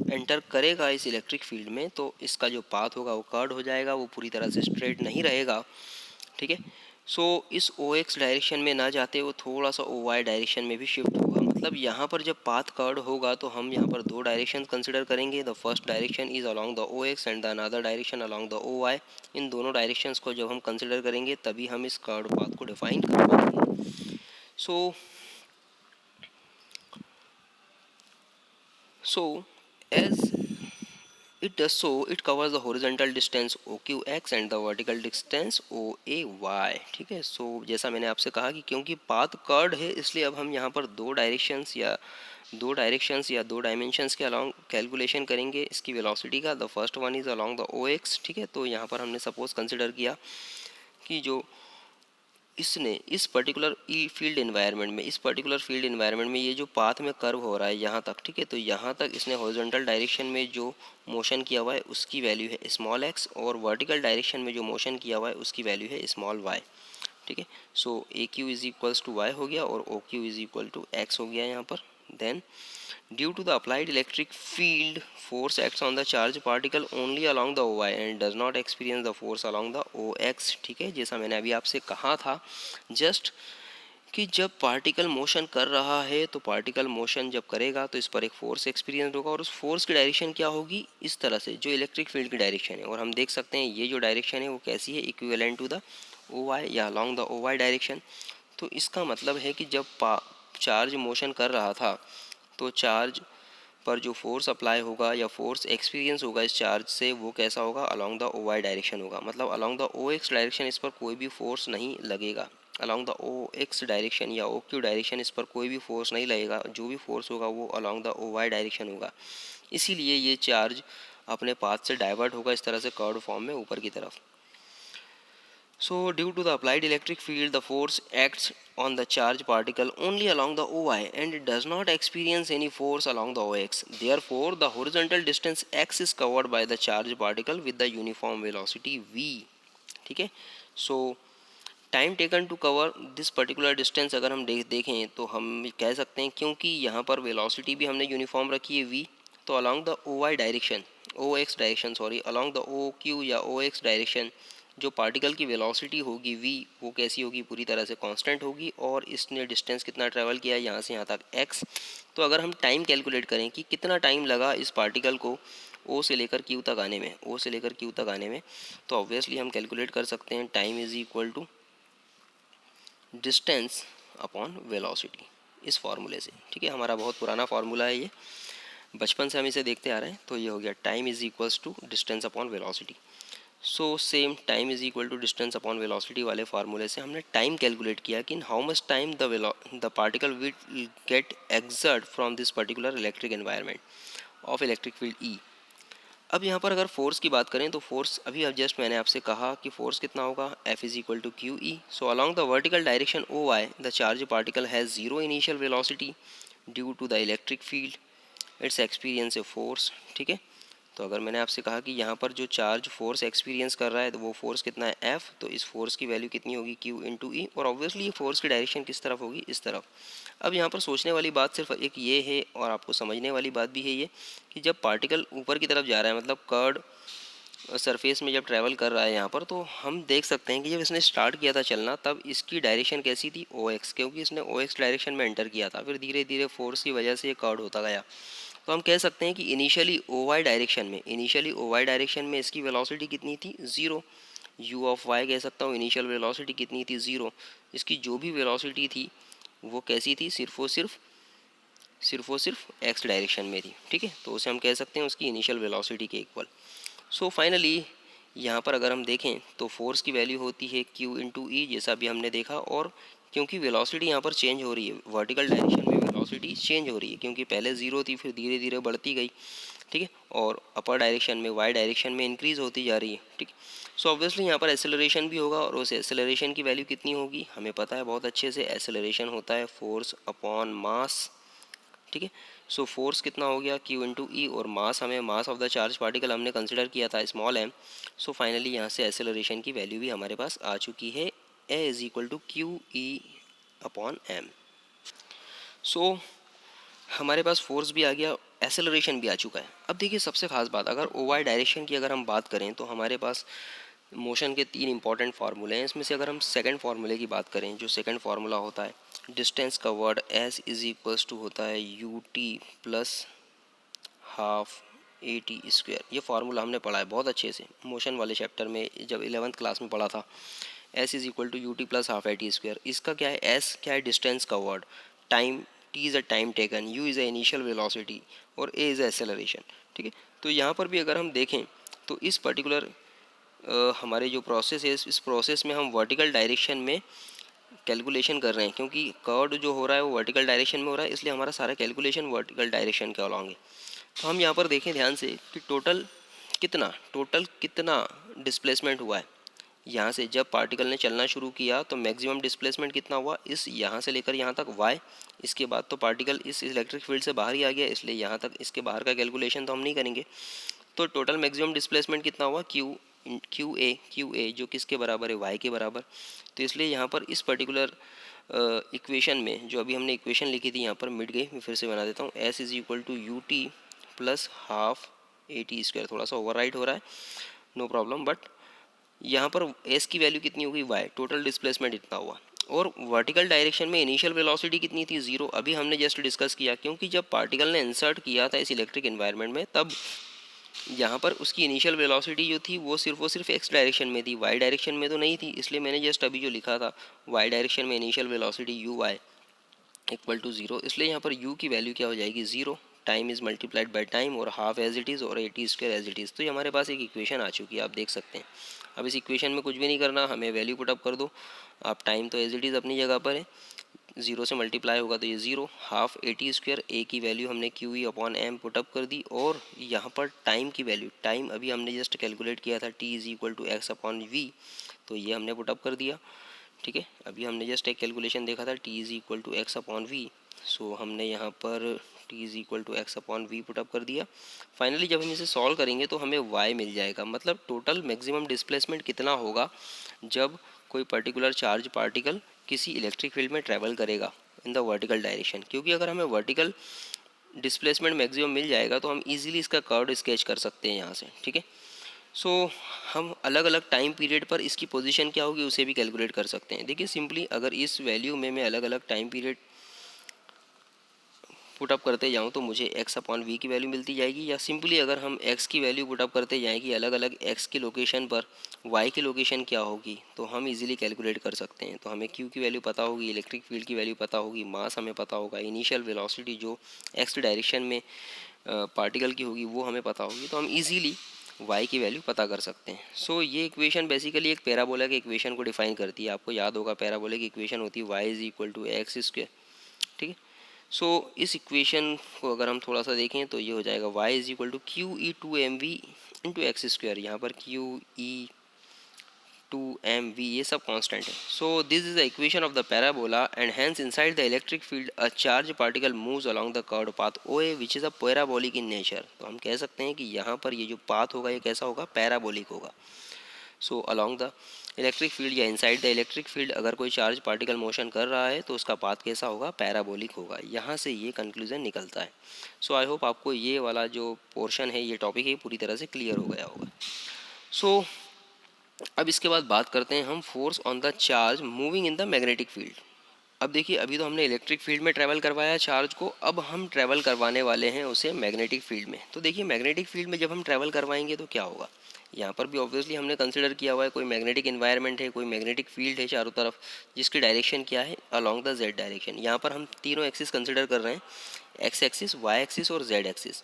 enter करेगा इस electric field में तो इसका जो पाथ होगा वो कर्व्ड हो जाएगा, वो पूरी तरह से स्ट्रेट नहीं रहेगा, ठीक है। सो इस ओ एक्स डायरेक्शन में ना जाते वो थोड़ा सा ओ वाई डायरेक्शन में भी शिफ्ट होगा, मतलब यहाँ पर जब पाथ कर्व होगा तो हम यहाँ पर दो डायरेक्शन कंसिडर करेंगे। The first direction is along the O X and the another direction along the O Y. इन दोनों डायरेक्शंस को जब हम कंसिडर करेंगे तभी हम इस कर्व पाथ को डिफाइन कर पाएंगे। So as it does so, it covers the horizontal distance OQX and the vertical distance OAY, ठीक है। सो जैसा मैंने आपसे कहा कि क्योंकि पाथ कर्व्ड है इसलिए अब हम यहाँ पर दो डायमेंशंस के अलोंग कैलकुलेशन करेंगे इसकी वेलोसिटी का। The first one is along the OX, ठीक है। तो यहाँ पर हमने सपोज कंसिडर किया कि जो इसने इस पर्टिकुलर फील्ड इन्वायरमेंट में ये जो पाथ में कर्व हो रहा है यहाँ तक, ठीक है, तो यहाँ तक इसने हॉरिजॉन्टल डायरेक्शन में जो मोशन किया हुआ है उसकी वैल्यू है स्मॉल एक्स और वर्टिकल डायरेक्शन में जो मोशन किया हुआ है उसकी वैल्यू है स्मॉल वाई, ठीक है। So A Q is equals to Y हो गया और O Q is equal to X हो गया यहाँ पर। Then due to the applied electric field force acts on the charge particle only along the O Y and does not experience the force along the O X, ठीक है। जैसा मैंने अभी आपसे कहा था जस्ट कि जब पार्टिकल मोशन कर रहा है तो पार्टिकल मोशन जब करेगा तो इस पर एक फोर्स एक्सपीरियंस होगा और उस फोर्स की डायरेक्शन क्या होगी, इस तरह से जो इलेक्ट्रिक फील्ड की डायरेक्शन है। और हम देख सकते हैं ये जो डायरेक्शन है वो कैसी है, equivalent to the O Y या along the O Y direction. तो इसका मतलब है कि जब चार्ज मोशन कर रहा था तो चार्ज पर जो फोर्स अप्लाई होगा या फोर्स एक्सपीरियंस होगा इस चार्ज से वो कैसा होगा, along the O Y direction होगा। मतलब along the O X direction इस पर कोई भी फोर्स नहीं लगेगा, along the O X direction या ओ क्यू डायरेक्शन इस पर कोई भी फोर्स नहीं लगेगा, जो भी फोर्स होगा वो along the O Y direction होगा। इसीलिए ये चार्ज अपने पाथ से डाइवर्ट होगा इस तरह से कर्व फॉर्म में ऊपर की तरफ। So, due to the applied electric field, the force acts on the charged particle only along the OI and it does not experience any force along the OX. Therefore, the horizontal distance x is covered by the charged particle with the uniform velocity v. ठीक है। So time taken to cover this particular distance अगर हम देखें तो हम कह सकते हैं क्योंकि यहाँ पर वेलोसिटी भी हमने यूनिफॉर्म रखी है v, तो along the O Y direction along the O Q या ओ एक्स डायरेक्शन जो पार्टिकल की वेलोसिटी होगी v वो कैसी होगी, पूरी तरह से कांस्टेंट होगी। और इसने डिस्टेंस कितना ट्रैवल किया यहाँ से यहाँ तक x। तो अगर हम टाइम कैलकुलेट करें कि कितना टाइम लगा इस पार्टिकल को O से लेकर Q तक आने में, तो ऑब्वियसली हम कैलकुलेट कर सकते हैं time is equal to distance upon velocity इस फार्मूले से, ठीक है। हमारा बहुत पुराना फार्मूला है ये, बचपन से हम इसे देखते आ रहे हैं। तो ये हो गया time is equals to distance upon velocity. So same time is equal to distance upon velocity वाले फार्मूले से हमने टाइम कैलकुलेट किया कि in how much time the particle will get exert from this particular electric environment of electric field E. अब यहाँ पर अगर फोर्स की बात करें तो फोर्स अभी अब जस्ट मैंने आपसे कहा कि फोर्स कितना होगा, F is equal to Q E. So along the vertical direction O Y the charge particle has zero initial velocity due to the electric field it's experience a force, ठीक है। तो अगर मैंने आपसे कहा कि यहाँ पर जो चार्ज फोर्स एक्सपीरियंस कर रहा है तो वो फोर्स कितना है F, तो इस फोर्स की वैल्यू कितनी होगी Q इंटू ई। और ऑब्वियसली ये फोर्स की डायरेक्शन किस तरफ होगी, इस तरफ। अब यहाँ पर सोचने वाली बात सिर्फ एक ये है और आपको समझने वाली बात भी है ये कि जब पार्टिकल ऊपर की तरफ जा रहा है मतलब कर्ड सरफेस में जब ट्रैवल कर रहा है यहाँ पर, तो हम देख सकते हैं कि जब इसने स्टार्ट किया था चलना तब इसकी डायरेक्शन कैसी थी, ओ एक्स, क्योंकि इसने ओ एक्स डायरेक्शन में एंटर किया था। फिर धीरे धीरे फोर्स की वजह से ये कर्व होता गया। तो हम कह सकते हैं कि इनिशियली ओ वाई डायरेक्शन में इसकी वेलोसिटी कितनी थी, ज़ीरो। यू ऑफ वाई कह सकता हूँ इनिशियल वेलोसिटी कितनी थी, ज़ीरो। इसकी जो भी वेलोसिटी थी वो कैसी थी, सिर्फ एक्स डायरेक्शन में थी, ठीक है। तो उसे हम कह सकते हैं उसकी इनिशियल वेलोसिटी के इक्वल। सो फाइनली यहाँ पर अगर हम देखें तो फोर्स की वैल्यू होती है Q इंटू ई, जैसा भी हमने देखा। और क्योंकि वेलोसिटी यहाँ पर चेंज हो रही है, वर्टिकल डायरेक्शन में वेलोसिटी चेंज हो रही है, क्योंकि पहले ज़ीरो थी फिर धीरे धीरे बढ़ती गई, ठीक है। और अपर डायरेक्शन में, वाई डायरेक्शन में इंक्रीज़ होती जा रही है, ठीक है। सो ऑब्वियसली यहाँ पर एक्सेलरेशन भी होगा, और उस एक्सेलरेशन की वैल्यू कितनी होगी हमें पता है बहुत अच्छे से। एक्सेलरेशन होता है फोर्स अपॉन मास, ठीक है। सो फोर्स कितना हो गया, Q इंटू ई, और मास हमें, mass of the charge particle हमने कंसिडर किया था स्मॉल m। सो फाइनली यहाँ से एक्सेलरेशन की वैल्यू भी हमारे पास आ चुकी है, A is equal to Q E upon M. So हमारे पास फोर्स भी आ गया, एक्सेलरेशन भी आ चुका है। अब देखिए सबसे खास बात, अगर ओ वाई डायरेक्शन की अगर हम बात करें तो हमारे पास मोशन के तीन इंपॉर्टेंट फार्मूले हैं। इसमें से अगर हम सेकंड फार्मूले की बात करें, जो सेकंड फार्मूला होता है distance covered S is equals to होता है U T plus half A T square. ये फार्मूला हमने पढ़ा है बहुत अच्छे से मोशन वाले चैप्टर में, जब 11th क्लास में पढ़ा था। S is equal to U T plus half A T square. इसका क्या है, एस क्या है, distance covered, time, T is a time taken, U is a initial velocity, और ए इज़ अ एक्सेलरेशन, ठीक है। तो यहाँ पर भी अगर हम देखें तो इस पर्टिकुलर हमारे जो प्रोसेस है, इस प्रोसेस में हम वर्टिकल डायरेक्शन में कैलकुलेशन कर रहे हैं, क्योंकि कर्व जो हो रहा है वो वर्टिकल डायरेक्शन में हो रहा है, इसलिए हमारा सारा कैलकुलेशन वर्टिकल डायरेक्शन के अलॉन्ग है। तो हम यहाँ पर देखें ध्यान से कि टोटल कितना डिस्प्लेसमेंट हुआ है। यहाँ से जब पार्टिकल ने चलना शुरू किया तो मैक्सिमम डिस्प्लेसमेंट कितना हुआ, इस यहाँ से लेकर यहाँ तक y। इसके बाद तो पार्टिकल इस इलेक्ट्रिक फील्ड से बाहर ही आ गया, इसलिए यहाँ तक इसके बाहर का कैलकुलेशन तो हम नहीं करेंगे। तो टोटल मैक्सिमम डिस्प्लेसमेंट कितना हुआ, क्यू ए जो किसके बराबर है, y के बराबर। तो इसलिए यहाँ पर इस पर्टिकुलर इक्वेशन में, जो अभी हमने इक्वेशन लिखी थी यहाँ पर मिट गई, मैं फिर से बना देता हूँ, S is equal to U T plus half A T square. थोड़ा सा ओवर हो रहा है, नो प्रॉब्लम, बट यहाँ पर एस की वैल्यू कितनी होगी, वाई, टोटल डिस्प्लेसमेंट इतना हुआ। और वर्टिकल डायरेक्शन में इनिशियल वेलोसिटी कितनी थी, ज़ीरो। अभी हमने जस्ट डिस्कस किया, क्योंकि जब पार्टिकल ने इंसर्ट किया था इस इलेक्ट्रिक एनवायरनमेंट में, तब यहाँ पर उसकी इनिशियल वेलोसिटी जो थी वो सिर्फ एक्स डायरेक्शन में थी, वाई डायरेक्शन में तो नहीं थी। इसलिए मैंने जस्ट अभी जो लिखा था, वाई डायरेक्शन में initial velocity U Y equal to zero. इसलिए यहाँ पर u की वैल्यू क्या हो जाएगी, zero. Time is multiplied by time, और हाफ एज इट इज़, और A T square as it is. तो ये हमारे पास एक इक्वेशन आ चुकी है, आप देख सकते हैं। अब इस इक्वेशन में कुछ भी नहीं करना, हमें वैल्यू पुटअप कर दो आप। टाइम तो एज इट इज़ अपनी जगह पर है, ज़ीरो से मल्टीप्लाई होगा तो ये zero, half A T square, A की वैल्यू हमने Q E upon M put up कर दी। और यहाँ पर टाइम की वैल्यू, टाइम अभी हमने जस्ट कैलकुलेट किया था, T is equal to X upon V, तो ये हमने पुटअप कर दिया, ठीक है। अभी हमने जस्ट एक कैलकुलेशन देखा था, T is equal to X upon V. So हमने यहाँ पर T is equal to X upon V put up कर दिया। फाइनली जब हम इसे सॉल्व करेंगे तो हमें वाई मिल जाएगा, मतलब टोटल मैक्सिमम डिस्प्लेसमेंट कितना होगा जब कोई पर्टिकुलर चार्ज पार्टिकल किसी इलेक्ट्रिक फील्ड में ट्रैवल करेगा इन द वर्टिकल डायरेक्शन। क्योंकि अगर हमें वर्टिकल डिस्प्लेसमेंट मैक्सिमम मिल जाएगा तो हम इजीली इसका कर्व स्केच कर सकते हैं यहाँ से, ठीक है। सो हम अलग अलग टाइम पीरियड पर इसकी पोजीशन क्या होगी उसे भी कैलकुलेट कर सकते हैं। देखिए सिंपली अगर इस वैल्यू में मैं अलग अलग टाइम पीरियड पुटअप करते जाऊँ तो मुझे x अपॉन वी की वैल्यू मिलती जाएगी, या सिंपली अगर हम x की वैल्यू पुटअप करते जाएँ कि अलग अलग x की लोकेशन पर y की लोकेशन क्या होगी, तो हम इजीली कैलकुलेट कर सकते हैं। तो हमें q की वैल्यू पता होगी, इलेक्ट्रिक फील्ड की वैल्यू पता होगी, मास हमें पता होगा, इनिशियल वेलोसिटी जो x डायरेक्शन में पार्टिकल की होगी वो हमें पता होगी, तो हम इजीली y की वैल्यू पता कर सकते हैं। सो ये इक्वेशन बेसिकली एक पैराबोला के इक्वेशन को डिफाइन करती है। आपको याद होगा पैराबोला की इक्वेशन होती है y is equal to X square, ठीक है। सो इस इक्वेशन को अगर हम थोड़ा सा देखें तो ये हो जाएगा y is equal to Q E two M V into X square. यहाँ पर Q E two M V ये सब कांस्टेंट है। So this is the equation of the parabola and hence inside the electric field a charge particle moves along the curved path O A which is a parabolic in nature. तो हम कह सकते हैं कि यहाँ पर ये जो पाथ होगा ये कैसा होगा, पैराबोलिक होगा। So along the electric field या इनसाइड द इलेक्ट्रिक फील्ड अगर कोई चार्ज पार्टिकल मोशन कर रहा है तो उसका पाथ कैसा होगा, पैराबोलिक होगा। यहाँ से ये कंक्लूजन निकलता है। सो आई होप आपको ये वाला जो पोर्शन है, ये टॉपिक है, पूरी तरह से क्लियर हो गया होगा। सो अब इसके बाद बात करते हैं हम force on the charge moving in the magnetic field. अब देखिए, अभी तो हमने इलेक्ट्रिक फील्ड में ट्रैवल करवाया चार्ज को, अब हम ट्रैवल करवाने वाले हैं उसे मैग्नेटिक फील्ड में। तो देखिए, मैग्नेटिक फील्ड में जब हम ट्रैवल करवाएंगे तो क्या होगा, यहाँ पर भी ऑब्वियसली हमने कंसिडर किया हुआ है कोई मैग्नेटिक इन्वायरमेंट है, कोई मैग्नेटिक फील्ड है चारों तरफ, जिसकी डायरेक्शन क्या है, अलोंग द जेड डायरेक्शन। यहाँ पर हम तीनों एक्सिस कंसिडर कर रहे हैं, एक्स एक्सिस, वाई एक्सिस और जेड एक्सिस।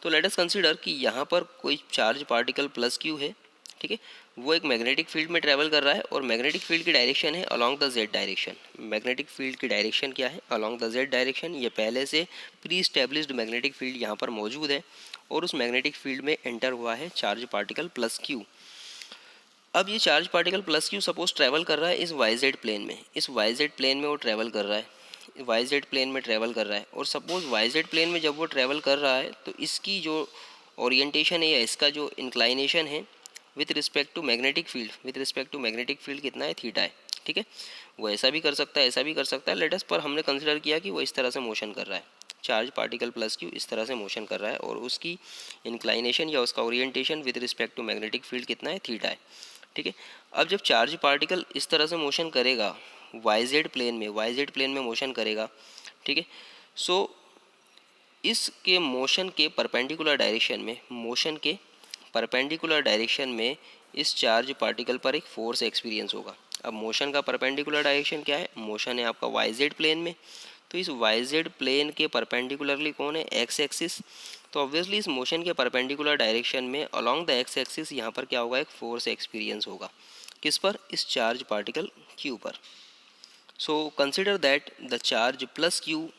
तो लेट अस कंसिडर कि यहाँ पर कोई चार्ज पार्टिकल प्लस क्यू है, ठीक है, वो एक मैग्नेटिक फील्ड में ट्रैवल कर रहा है और मैग्नेटिक फील्ड की डायरेक्शन है along the Z direction. Magnetic field की डायरेक्शन क्या है, अलोंग द जेड डायरेक्शन। ये पहले से प्री स्टैब्लिश्ड मैग्नेटिक फील्ड यहाँ पर मौजूद है और उस मैग्नेटिक फील्ड में एंटर हुआ है चार्ज पार्टिकल प्लस क्यू। अब ये charge particle plus Q suppose travel कर रहा है इस वाई जेड प्लेन में, इस वाई जेड प्लेन में वो ट्रैवल कर रहा है, वाई जेड प्लेन में ट्रैवल कर रहा है। और सपोज वाई जेड प्लेन में जब वो ट्रैवल कर रहा है तो इसकी जो ओरिएंटेशन है या इसका जो इंक्लाइनेशन है with respect to magnetic field, with respect to magnetic field कितना है, थीटा है, ठीक है। वो ऐसा भी कर सकता है, ऐसा भी कर सकता है, लेटस, पर हमने कंसिडर किया कि वो इस तरह से मोशन कर रहा है, चार्ज पार्टिकल प्लस क्यू इस तरह से मोशन कर रहा है और उसकी इंक्लाइनेशन या उसका orientation with respect to magnetic field कितना है, थीटा है, ठीक है। अब जब चार्ज पार्टिकल इस तरह से मोशन करेगा वाई जेड प्लेन में, वाई जेड प्लेन में मोशन करेगा, ठीक है। सो इसके मोशन के परपेंडिकुलर डायरेक्शन में, मोशन के परपेंडिकुलर डायरेक्शन में इस चार्ज पार्टिकल पर एक फोर्स एक्सपीरियंस होगा। अब मोशन का परपेंडिकुलर डायरेक्शन क्या है, मोशन है आपका वाई जेड प्लेन में, तो इस वाई जेड प्लेन के परपेंडिकुलरली कौन है, एक्स एक्सिस। तो ऑब्वियसली इस मोशन के परपेंडिकुलर डायरेक्शन में अलोंग द एक्स एक्सिस यहाँ पर क्या होगा, एक फोर्स एक्सपीरियंस होगा, किस पर, इस चार्ज पार्टिकल क्यू पर। So consider that the charge plus Q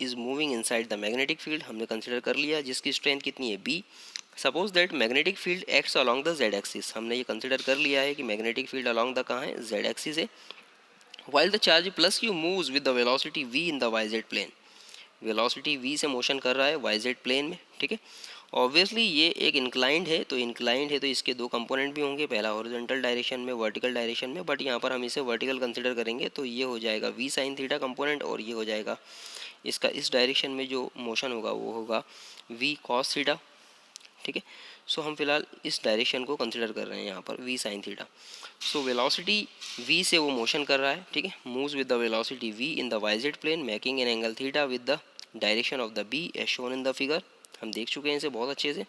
is moving inside the magnetic field, हमने कंसिडर कर लिया, जिसकी स्ट्रेंथ कितनी है, B. Suppose that magnetic field acts along the Z axis, हमने ये कंसिडर कर लिया है कि मैग्नेटिक फील्ड अलोंग द कहाँ है, जेड एक्सिस है। While the charge plus Q moves with the velocity v in the Y Z plane, velocity v से मोशन कर रहा है वाई जेड प्लेन में, ठीक है। ऑब्वियसली ये एक इंक्लाइंड है, तो इंक्लाइंड है तो इसके दो कंपोनेंट भी होंगे, पहला हॉरिजॉन्टल डायरेक्शन में, वर्टिकल डायरेक्शन में, बट यहाँ पर हम इसे वर्टिकल कंसिडर करेंगे, तो ये हो जाएगा v साइन थीटा कंपोनेंट और ये हो जाएगा इसका इस डायरेक्शन में जो मोशन होगा वो होगा v कॉस थीटा, ठीक है। सो हम फिलहाल इस डायरेक्शन को कंसिडर कर रहे हैं यहाँ पर v sine theta. So velocity v से वो मोशन कर रहा है, ठीक है, moves with the velocity v in the Y Z plane making an angle theta with the direction of the b as shown in the figure. हम देख चुके हैं इसे बहुत अच्छे से।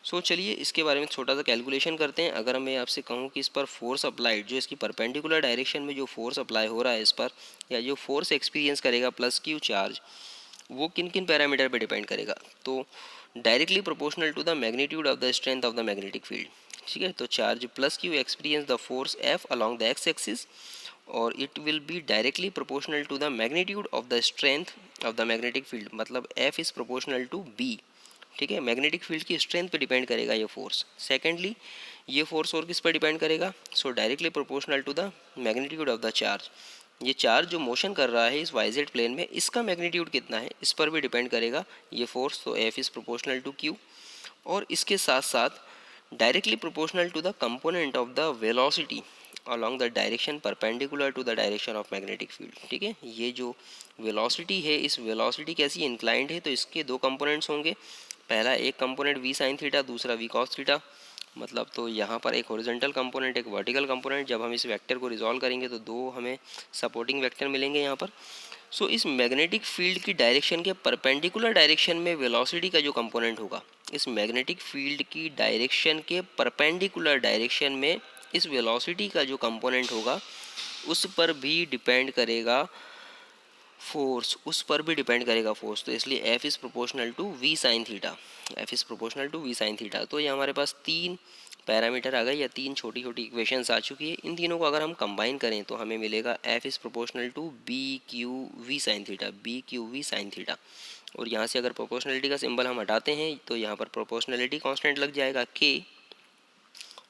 सो चलिए इसके बारे में छोटा सा कैलकुलेशन करते हैं। अगर मैं आपसे कहूँ कि इस पर फोर्स अप्लाइड, जो इसकी परपेंडिकुलर डायरेक्शन में जो फोर्स अप्लाई हो रहा है इस पर, या जो फोर्स एक्सपीरियंस करेगा प्लस क्यू चार्ज, वो किन किन पैरामीटर पे डिपेंड करेगा, तो directly proportional to the magnitude of the strength of the magnetic field, ठीक है। तो charge plus Q experience the force F along the X axis और it will be directly proportional to the magnitude of the strength of the magnetic field, मतलब F is proportional to B, ठीक है। Magnetic field की strength पे depend करेगा ये force. Secondly ये force और किस पर डिपेंड करेगा, so directly proportional to the magnitude of the charge, ये चार्ज जो मोशन कर रहा है इस वाई जेड प्लेन में, इसका मैग्नीट्यूड कितना है इस पर भी डिपेंड करेगा ये फोर्स, तो F is proportional to Q. और इसके साथ साथ directly proportional to the component of the velocity along the direction perpendicular to the direction of magnetic field, ठीक है। ये जो वेलोसिटी है, इस वेलोसिटी कैसी इंक्लाइंड है, तो इसके दो कंपोनेंट्स होंगे, पहला एक कंपोनेंट v साइन थीटा, दूसरा v कॉस थीटा, मतलब तो यहाँ पर एक हॉरिजॉन्टल कंपोनेंट, एक वर्टिकल कंपोनेंट। जब हम इस वेक्टर को रिजॉल्व करेंगे तो दो हमें सपोर्टिंग वेक्टर मिलेंगे यहाँ पर। सो इस मैग्नेटिक फील्ड की डायरेक्शन के परपेंडिकुलर डायरेक्शन में वेलोसिटी का जो कंपोनेंट होगा, इस मैग्नेटिक फील्ड की डायरेक्शन के परपेंडिकुलर डायरेक्शन में इस वेलोसिटी का जो कंपोनेंट होगा उस पर भी डिपेंड करेगा फोर्स, उस पर भी डिपेंड करेगा फोर्स। तो इसलिए F is proportional to V sine theta, F is proportional to V sine theta. तो ये हमारे पास तीन पैरामीटर आ गए या तीन छोटी छोटी इक्वेशंस आ चुकी है। इन तीनों को अगर हम कंबाइन करें तो हमें मिलेगा F is proportional to B Q V sine theta, B Q V sine theta. और यहाँ से अगर प्रोपोर्शनलिटी का सिंबल हम हटाते हैं तो यहाँ पर प्रोपोर्शनलिटी कांस्टेंट लग जाएगा के,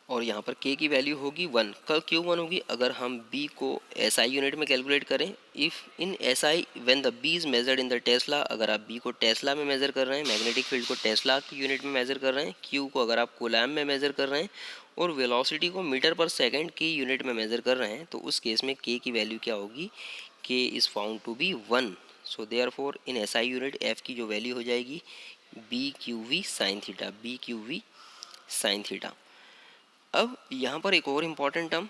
और यहाँ पर k की वैल्यू होगी 1। कल क्यों 1 होगी, अगर हम b को SI यूनिट में कैलकुलेट करें, if in SI when the b is measured in the Tesla, अगर आप b को टेस्ला में मेज़र कर रहे हैं, मैग्नेटिक फील्ड को टेस्ला की यूनिट में मेज़र कर रहे हैं, q को अगर आप कूलम्ब में मेज़र कर रहे हैं और वेलोसिटी को मीटर पर सेकेंड की यूनिट में मेज़र कर रहे हैं, तो उस केस में k की वैल्यू क्या होगी, k is found to be 1। So therefore in SI unit f की जो वैल्यू हो जाएगी B Q V sine theta, B Q V sine theta. अब यहाँ पर एक और इम्पॉर्टेंट टर्म,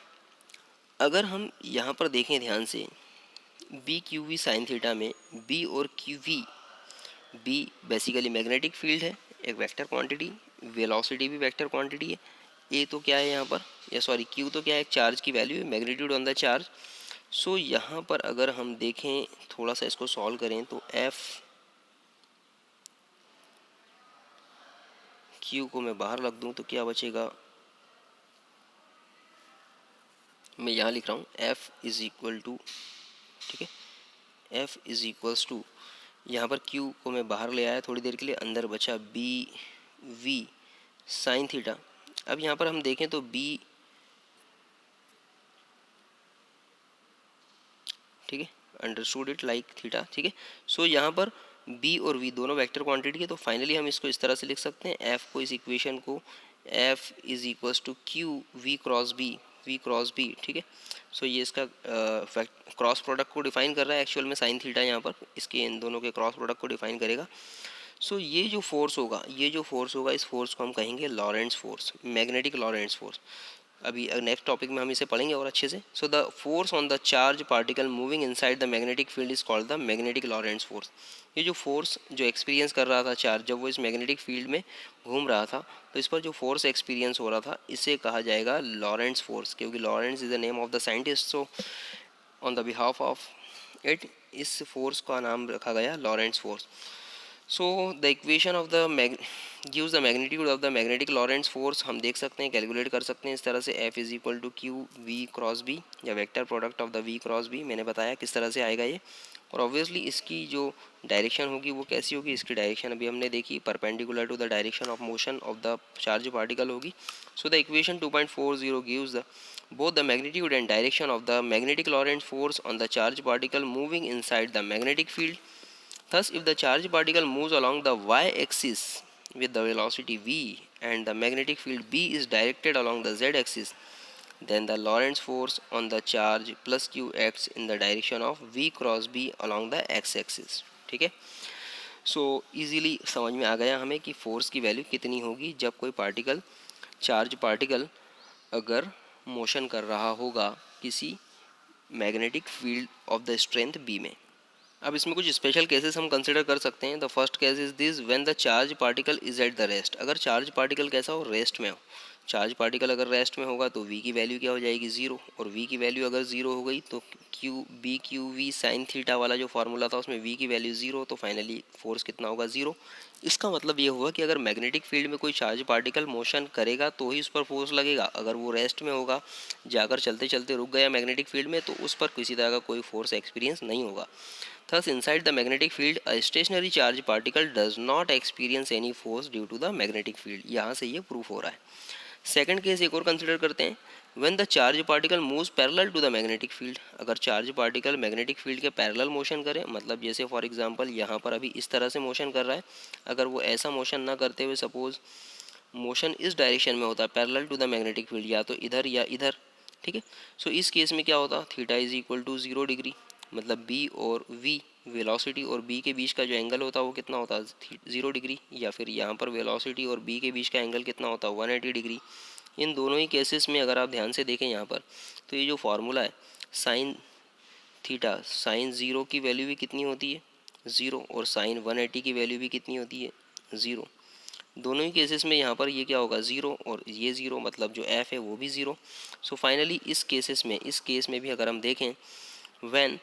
अगर हम यहाँ पर देखें ध्यान से, B Q V sine theta में बी और Q V, B basically magnetic field है, एक वेक्टर क्वांटिटी, वेलोसिटी भी वेक्टर क्वांटिटी है, ए तो क्या है यहाँ पर, या सॉरी क्यू तो क्या है, एक चार्ज की वैल्यू है, मैग्नीट्यूड ऑन द चार्ज। सो यहाँ पर अगर हम देखें, थोड़ा सा इसको सॉल्व करें तो एफ क्यू को मैं बाहर रख दूँ तो क्या बचेगा, मैं यहाँ लिख रहा हूँ एफ इज इक्वल टू, ठीक है, एफ इज इक्वल्स टू, यहाँ पर क्यू को मैं बाहर ले आया थोड़ी देर के लिए, अंदर बचा बी वी साइन थीटा। अब यहाँ पर हम देखें तो बी, ठीक है, अंडरस्टूड इट लाइक थीटा, ठीक है। सो यहाँ पर बी और वी दोनों वेक्टर क्वांटिटी है, तो फाइनली हम इसको इस तरह से लिख सकते हैं, एफ को, इस इक्वेशन को, F is equals to Q V cross B, V cross B, ठीक है। सो ये इसका क्रॉस प्रोडक्ट को डिफाइन कर रहा है एक्चुअल में, साइन थीटा यहाँ पर इसके इन दोनों के क्रॉस प्रोडक्ट को डिफाइन करेगा। सो ये जो फोर्स होगा, ये जो फोर्स होगा, इस फोर्स को हम कहेंगे Lorentz force, magnetic Lorentz force. अभी नेक्स्ट टॉपिक में हम इसे पढ़ेंगे और अच्छे से। So the force on the charge particle moving inside the magnetic field is called the magnetic Lorentz force. ये जो फोर्स जो एक्सपीरियंस कर रहा था चार्ज, जब वो इस मैग्नेटिक फील्ड में घूम रहा था, तो इस पर जो फोर्स एक्सपीरियंस हो रहा था, इसे कहा जाएगा लॉरेंट्ज फोर्स, क्योंकि Lorentz is the name of the scientist. So on the behalf of it, इस फोर्स का नाम रखा गया Lorentz force. So the equation of the gives the magnitude of the magnetic Lorentz force, हम देख सकते हैं, कैलकुलेट कर सकते हैं इस तरह से, F is equal to Q V cross B, या vector product of the V cross B, मैंने बताया किस तरह से आएगा ये। और ऑब्वियसली इसकी जो डायरेक्शन होगी वो कैसी होगी, इसकी डायरेक्शन अभी हमने देखी, perpendicular to the direction of motion of the charge particle होगी। So the equation 2.40 gives the both the magnitude and direction of the magnetic Lorentz force on the charge particle moving inside the magnetic field. Thus, if the charge particle moves along the y-axis with the velocity v and the magnetic field B is directed along the z-axis, then the Lorentz force on the charge plus q acts in the direction of v cross B along the x-axis. ठीक है, so easily समझ में आ गया हमें कि force की value कितनी होगी जब कोई पार्टिकल, चार्ज पार्टिकल अगर मोशन कर रहा होगा किसी magnetic field of the strength B में। अब इसमें कुछ स्पेशल केसेस हम कंसिडर कर सकते हैं। The first case is this, when the charge particle is at the rest. अगर चार्ज पार्टिकल कैसा हो, रेस्ट में हो। चार्ज पार्टिकल अगर रेस्ट में होगा तो v की वैल्यू क्या हो जाएगी, ज़ीरो, और v की वैल्यू अगर ज़ीरो हो गई तो B Q V sine theta वाला जो फार्मूला था उसमें v की वैल्यू ज़ीरो, तो फाइनली फोर्स कितना होगा, ज़ीरो। इसका मतलब ये हुआ कि अगर मैग्नेटिक फील्ड में कोई चार्ज पार्टिकल मोशन करेगा तो ही उस पर फोर्स लगेगा, अगर वो रेस्ट में होगा, जाकर चलते चलते रुक गया मैग्नेटिक फील्ड में, तो उस पर किसी तरह का कोई फोर्स एक्सपीरियंस नहीं होगा। Thus, inside the magnetic field, a stationary charge particle does not experience any force due to the magnetic field. यहाँ से ये प्रूफ हो रहा है। सेकंड केस एक और कंसिडर करते हैं, when the charge particle moves parallel to the magnetic field. अगर चार्ज पार्टिकल मैग्नेटिक फील्ड के पैरेलल मोशन करे, मतलब जैसे फॉर एग्जांपल यहाँ पर अभी इस तरह से मोशन कर रहा है, अगर वो ऐसा मोशन ना करते हुए सपोज मोशन इस डायरेक्शन में होता है parallel to the magnetic field, या तो इधर या इधर, ठीक है। सो इस केस में क्या होता, theta is equal to 0 degree, मतलब बी और वी, वेलोसिटी और बी के बीच का जो एंगल होता है वो कितना होता है, 0 डिग्री, या फिर यहाँ पर वेलोसिटी और बी के बीच का एंगल कितना होता है, 180 डिग्री। इन दोनों ही केसेस में अगर आप ध्यान से देखें यहाँ पर, तो ये जो फार्मूला है साइन थीटा, साइन 0 की वैल्यू भी कितनी होती है, 0, और साइन 180 की वैल्यू भी कितनी होती है, 0। दोनों ही केसेस में यहाँ पर ये क्या होगा, 0, और ये 0, मतलब जो एफ है वो भी 0। सो फाइनली इस केस में भी अगर हम देखें, when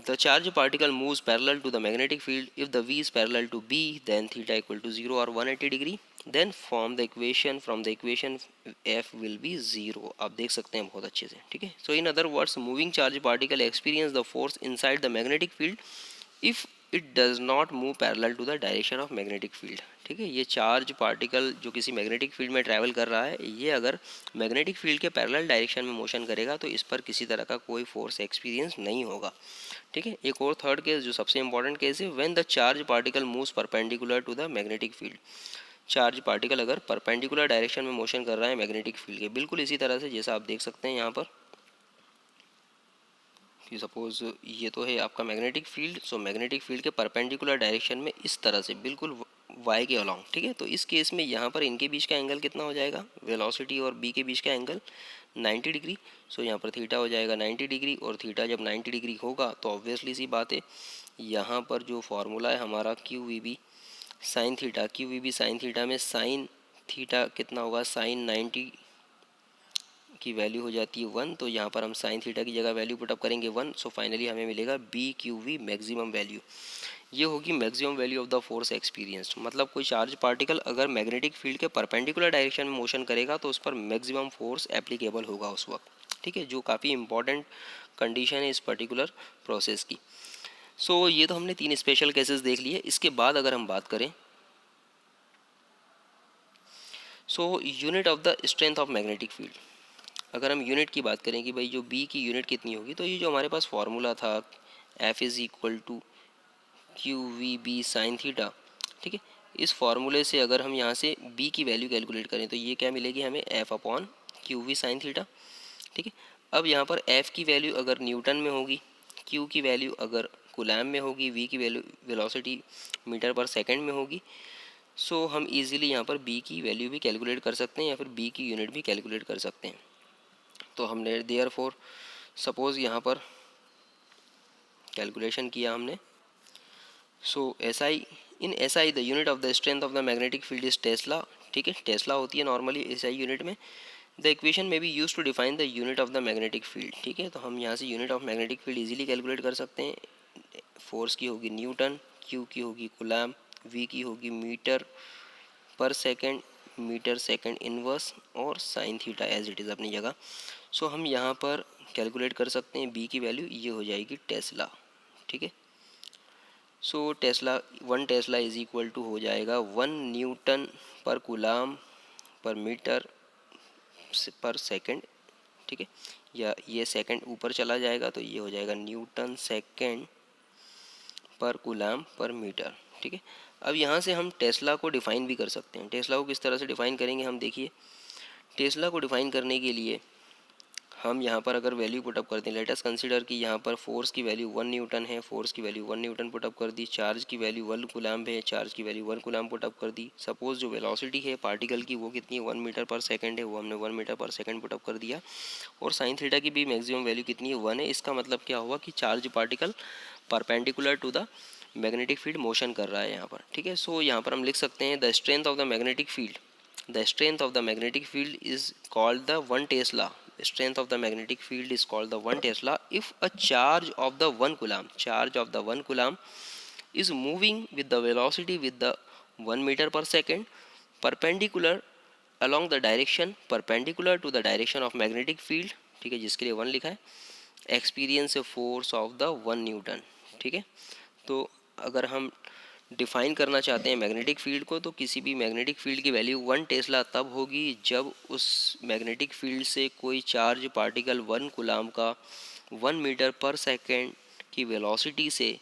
the charge particle moves parallel to the magnetic field, if the v is parallel to b, then theta equal to 0 or 180 degree, then from the equation f will be 0। आप देख सकते हैं बहुत अच्छे से, ठीक है। So in other words, moving charge particle experience the force inside the magnetic field if it does not move parallel to the direction of magnetic field, ठीक है। ये चार्ज पार्टिकल जो किसी मैग्नेटिक फील्ड में ट्रैवल कर रहा है, ये अगर मैग्नेटिक फील्ड के पैरेलल डायरेक्शन में मोशन करेगा तो इस पर किसी तरह का कोई फोर्स एक्सपीरियंस नहीं होगा, ठीक है। एक और थर्ड केस जो सबसे इंपॉर्टेंट केस है, when the charge particle moves perpendicular to the magnetic field. Charge particle अगर परपेंडिकुलर डायरेक्शन में मोशन कर रहा है मैग्नेटिक फील्ड के, बिल्कुल इसी तरह से जैसा आप देख सकते हैं यहाँ पर कि सपोज ये तो है आपका magnetic field. So magnetic field के परपेंडिकुलर डायरेक्शन में इस तरह से बिल्कुल वाई के अलॉन्ग, ठीक है। तो इस केस में यहाँ पर इनके बीच का एंगल कितना हो जाएगा, वेलोसिटी और बी के बीच का एंगल 90 डिग्री। सो यहाँ पर थीटा हो जाएगा 90 डिग्री, और थीटा जब 90 डिग्री होगा तो ऑब्वियसली सी बात है यहाँ पर जो फॉर्मूला है हमारा Q V B sine theta, Q V B sine theta में साइन थीटा कितना होगा, साइन 90 की वैल्यू हो जाती है 1, तो यहाँ पर हम साइन थीटा की जगह वैल्यू पुटअप करेंगे 1। सो फाइनली हमें मिलेगा B Q V maximum value. ये होगी maximum value of the force experienced. मतलब कोई चार्ज पार्टिकल अगर मैग्नेटिक फील्ड के परपेंडिकुलर डायरेक्शन में मोशन करेगा तो उस पर मैक्सिमम फोर्स एप्लीकेबल होगा उस वक्त, ठीक है, जो काफ़ी इंपॉर्टेंट कंडीशन है इस पर्टिकुलर प्रोसेस की। सो ये तो हमने 3 स्पेशल केसेस देख लिए। इसके बाद अगर हम बात करें unit of the strength of magnetic field, अगर हम यूनिट की बात करें कि भाई जो बी की यूनिट कितनी होगी, तो ये जो हमारे पास फॉर्मूला था F is equal to Q V B sine theta, ठीक है, इस फॉर्मूले से अगर हम यहाँ से बी की वैल्यू कैलकुलेट करें तो ये क्या मिलेगी हमें, F upon Q V sine theta, ठीक है। अब यहाँ पर एफ की वैल्यू अगर न्यूटन में होगी, क्यू की वैल्यू अगर कूलैम में होगी, वी की वैल्यू वेलोसिटी मीटर पर सेकंड में होगी, सो हम इजीली यहाँ पर बी की वैल्यू भी कैलकुलेट कर सकते हैं या फिर बी की यूनिट भी कैलकुलेट कर सकते हैं। तो हमने देयरफॉर सपोज यहाँ पर कैलकुलेशन किया हमने। So S I, in S I the unit of the strength of the magnetic field is Tesla, ठीक है, टेस्ला होती है नॉर्मली एस आई यूनिट में। द इक्वेशन में B use to define the unit of the magnetic field, ठीक है। तो हम यहाँ से unit of magnetic field easily calculate कर सकते हैं। फोर्स की होगी न्यूटन, क्यू की होगी कूलम, वी की होगी मीटर पर सेकेंड, मीटर सेकेंड इनवर्स, और sine theta as it is अपनी जगह। सो हम यहाँ पर कैलकुलेट कर सकते हैं बी की वैल्यू, ये हो जाएगी टेस्ला, ठीक है। So Tesla 1 Tesla is equal to हो जाएगा 1 न्यूटन पर कूलम पर मीटर पर सेकेंड, ठीक है, या ये सेकेंड ऊपर चला जाएगा तो ये हो जाएगा न्यूटन सेकेंड पर कूलम पर मीटर, ठीक है। अब यहाँ से हम टेस्ला को डिफ़ाइन भी कर सकते हैं। टेस्ला को किस तरह से डिफ़ाइन करेंगे हम देखिए। टेस्ला को डिफ़ाइन करने के लिए हम यहाँ पर अगर वैल्यू पुटअप करते हैं, लेट अस कंसीडर कि यहाँ पर फोर्स की वैल्यू 1 न्यूटन है, फोर्स की वैल्यू 1 न्यूटन पुटअप कर दी, चार्ज की वैल्यू 1 कूलम है, चार्ज की वैल्यू 1 कूलम पुटअप कर दी। सपोज जो वेलोसिटी है पार्टिकल की वो कितनी है, 1 मीटर पर सेकंड है, वो हमने 1 मीटर पर सेकंड पुटअप कर दिया। और साइन थीटा की भी मैक्सिमम वैल्यू कितनी है, 1 है। इसका मतलब क्या हुआ कि charge particle perpendicular to the magnetic field motion कर रहा है यहाँ पर, ठीक है। सो यहाँ पर हम लिख सकते हैं the strength of the magnetic field, the strength of the magnetic field is called the 1 tesla, strength of the magnetic field is called the 1 tesla if a charge of the 1 coulomb is moving with the velocity with the 1 meter per second perpendicular along the direction perpendicular to the direction of magnetic field, ठीक है, जिसके लिए 1 लिखा है, experience a force of the 1 Newton, ठीक है। तो अगर हम डिफाइन करना चाहते हैं मैग्नेटिक फील्ड को, तो किसी भी मैग्नेटिक फील्ड की वैल्यू 1 टेस्ला तब होगी जब उस मैग्नेटिक फील्ड से कोई चार्ज पार्टिकल 1 कूलम का 1 मीटर पर सेकेंड की वेलोसिटी से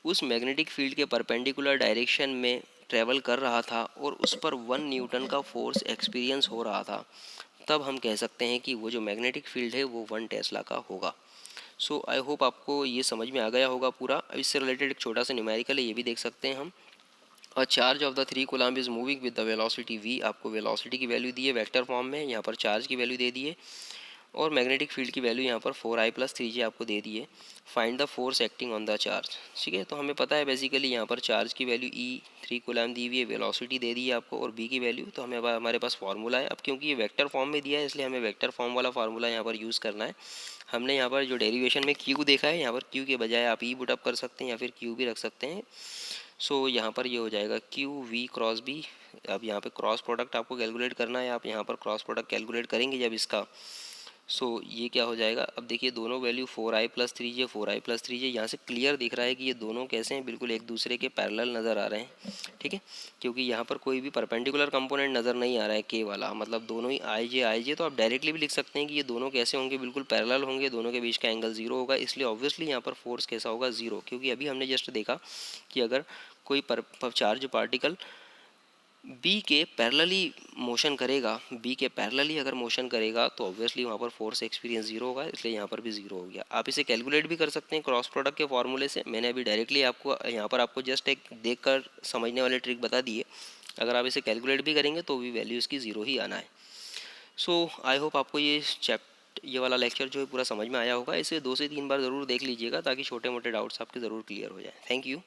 उस मैग्नेटिक फील्ड के परपेंडिकुलर डायरेक्शन में ट्रेवल कर रहा था और उस पर 1 न्यूटन का फोर्स एक्सपीरियंस हो रहा था, तब हम कह सकते हैं कि वो जो मैग्नेटिक फील्ड है वो 1 टेस्ला का होगा। सो आई होप आपको ये समझ में आ गया होगा पूरा। अब इससे रिलेटेड एक छोटा सा न्यूमेरिकल है, ये भी देख सकते हैं हम। और charge of the 3 coulomb is moving with the velocity v, आपको वेलोसिटी की वैल्यू दी है वेक्टर फॉर्म में, यहाँ पर चार्ज की वैल्यू दे दी है, और मैग्नेटिक फील्ड की वैल्यू यहाँ पर 4i + 3j आपको दे दी है। Find the force acting on the charge, ठीक है। तो हमें पता है बेसिकली यहाँ पर चार्ज की वैल्यू e 3 कूलम दी हुई है, वेलोसिटी दे दी है आपको, और b की वैल्यू, तो हमारे पास फार्मूला है। अब क्योंकि ये वेक्टर फॉर्म में दिया है इसलिए हमें वेक्टर फॉर्म वाला फार्मूला यहाँ पर यूज़ करना है। हमने यहाँ पर जो डेरिवेशन में q देखा है, यहाँ पर q के बजाय आप e पुटअप कर सकते हैं या फिर q भी रख सकते हैं। सो यहाँ पर ये हो जाएगा क्यू वी क्रॉस बी। अब यहाँ पे क्रॉस प्रोडक्ट आपको कैलकुलेट करना है, आप यहाँ पर क्रॉस प्रोडक्ट कैलकुलेट करेंगे जब इसका, सो ये क्या हो जाएगा। अब देखिए दोनों value 4i + 3j 4i + 3j, यहाँ से क्लियर दिख रहा है कि ये दोनों कैसे हैं, बिल्कुल एक दूसरे के पैरेलल नज़र आ रहे हैं, ठीक है, क्योंकि यहाँ पर कोई भी परपेंडिकुलर कंपोनेंट नज़र नहीं आ रहा है के वाला, मतलब दोनों ही i j तो आप डायरेक्टली भी लिख सकते हैं कि ये दोनों कैसे होंगे, बिल्कुल पैरेलल होंगे, दोनों के बीच का एंगल 0 होगा, इसलिए ऑब्वियसली यहाँ पर फोर्स कैसा होगा 0, क्योंकि अभी हमने जस्ट देखा कि अगर कोई चार्ज पार्टिकल बी के पैरेलली मोशन करेगा, बी के पैरेलली अगर मोशन करेगा तो ऑब्वियसली वहाँ पर फोर्स एक्सपीरियंस जीरो होगा, इसलिए यहाँ पर भी जीरो हो गया। आप इसे कैलकुलेट भी कर सकते हैं क्रॉस प्रोडक्ट के फॉर्मूले से। मैंने अभी डायरेक्टली आपको यहाँ पर आपको जस्ट एक देखकर समझने वाले ट्रिक बता दिए। अगर आप इसे कैलकुलेट भी करेंगे तो भी वैल्यू इसकी ज़ीरो ही आना है। सो आई होप आपको ये वाला लेक्चर जो है पूरा समझ में आया होगा। इसे 2 से 3 बार ज़रूर देख लीजिएगा ताकि छोटे मोटे डाउट्स आपके ज़रूर क्लियर हो जाए। Thank you.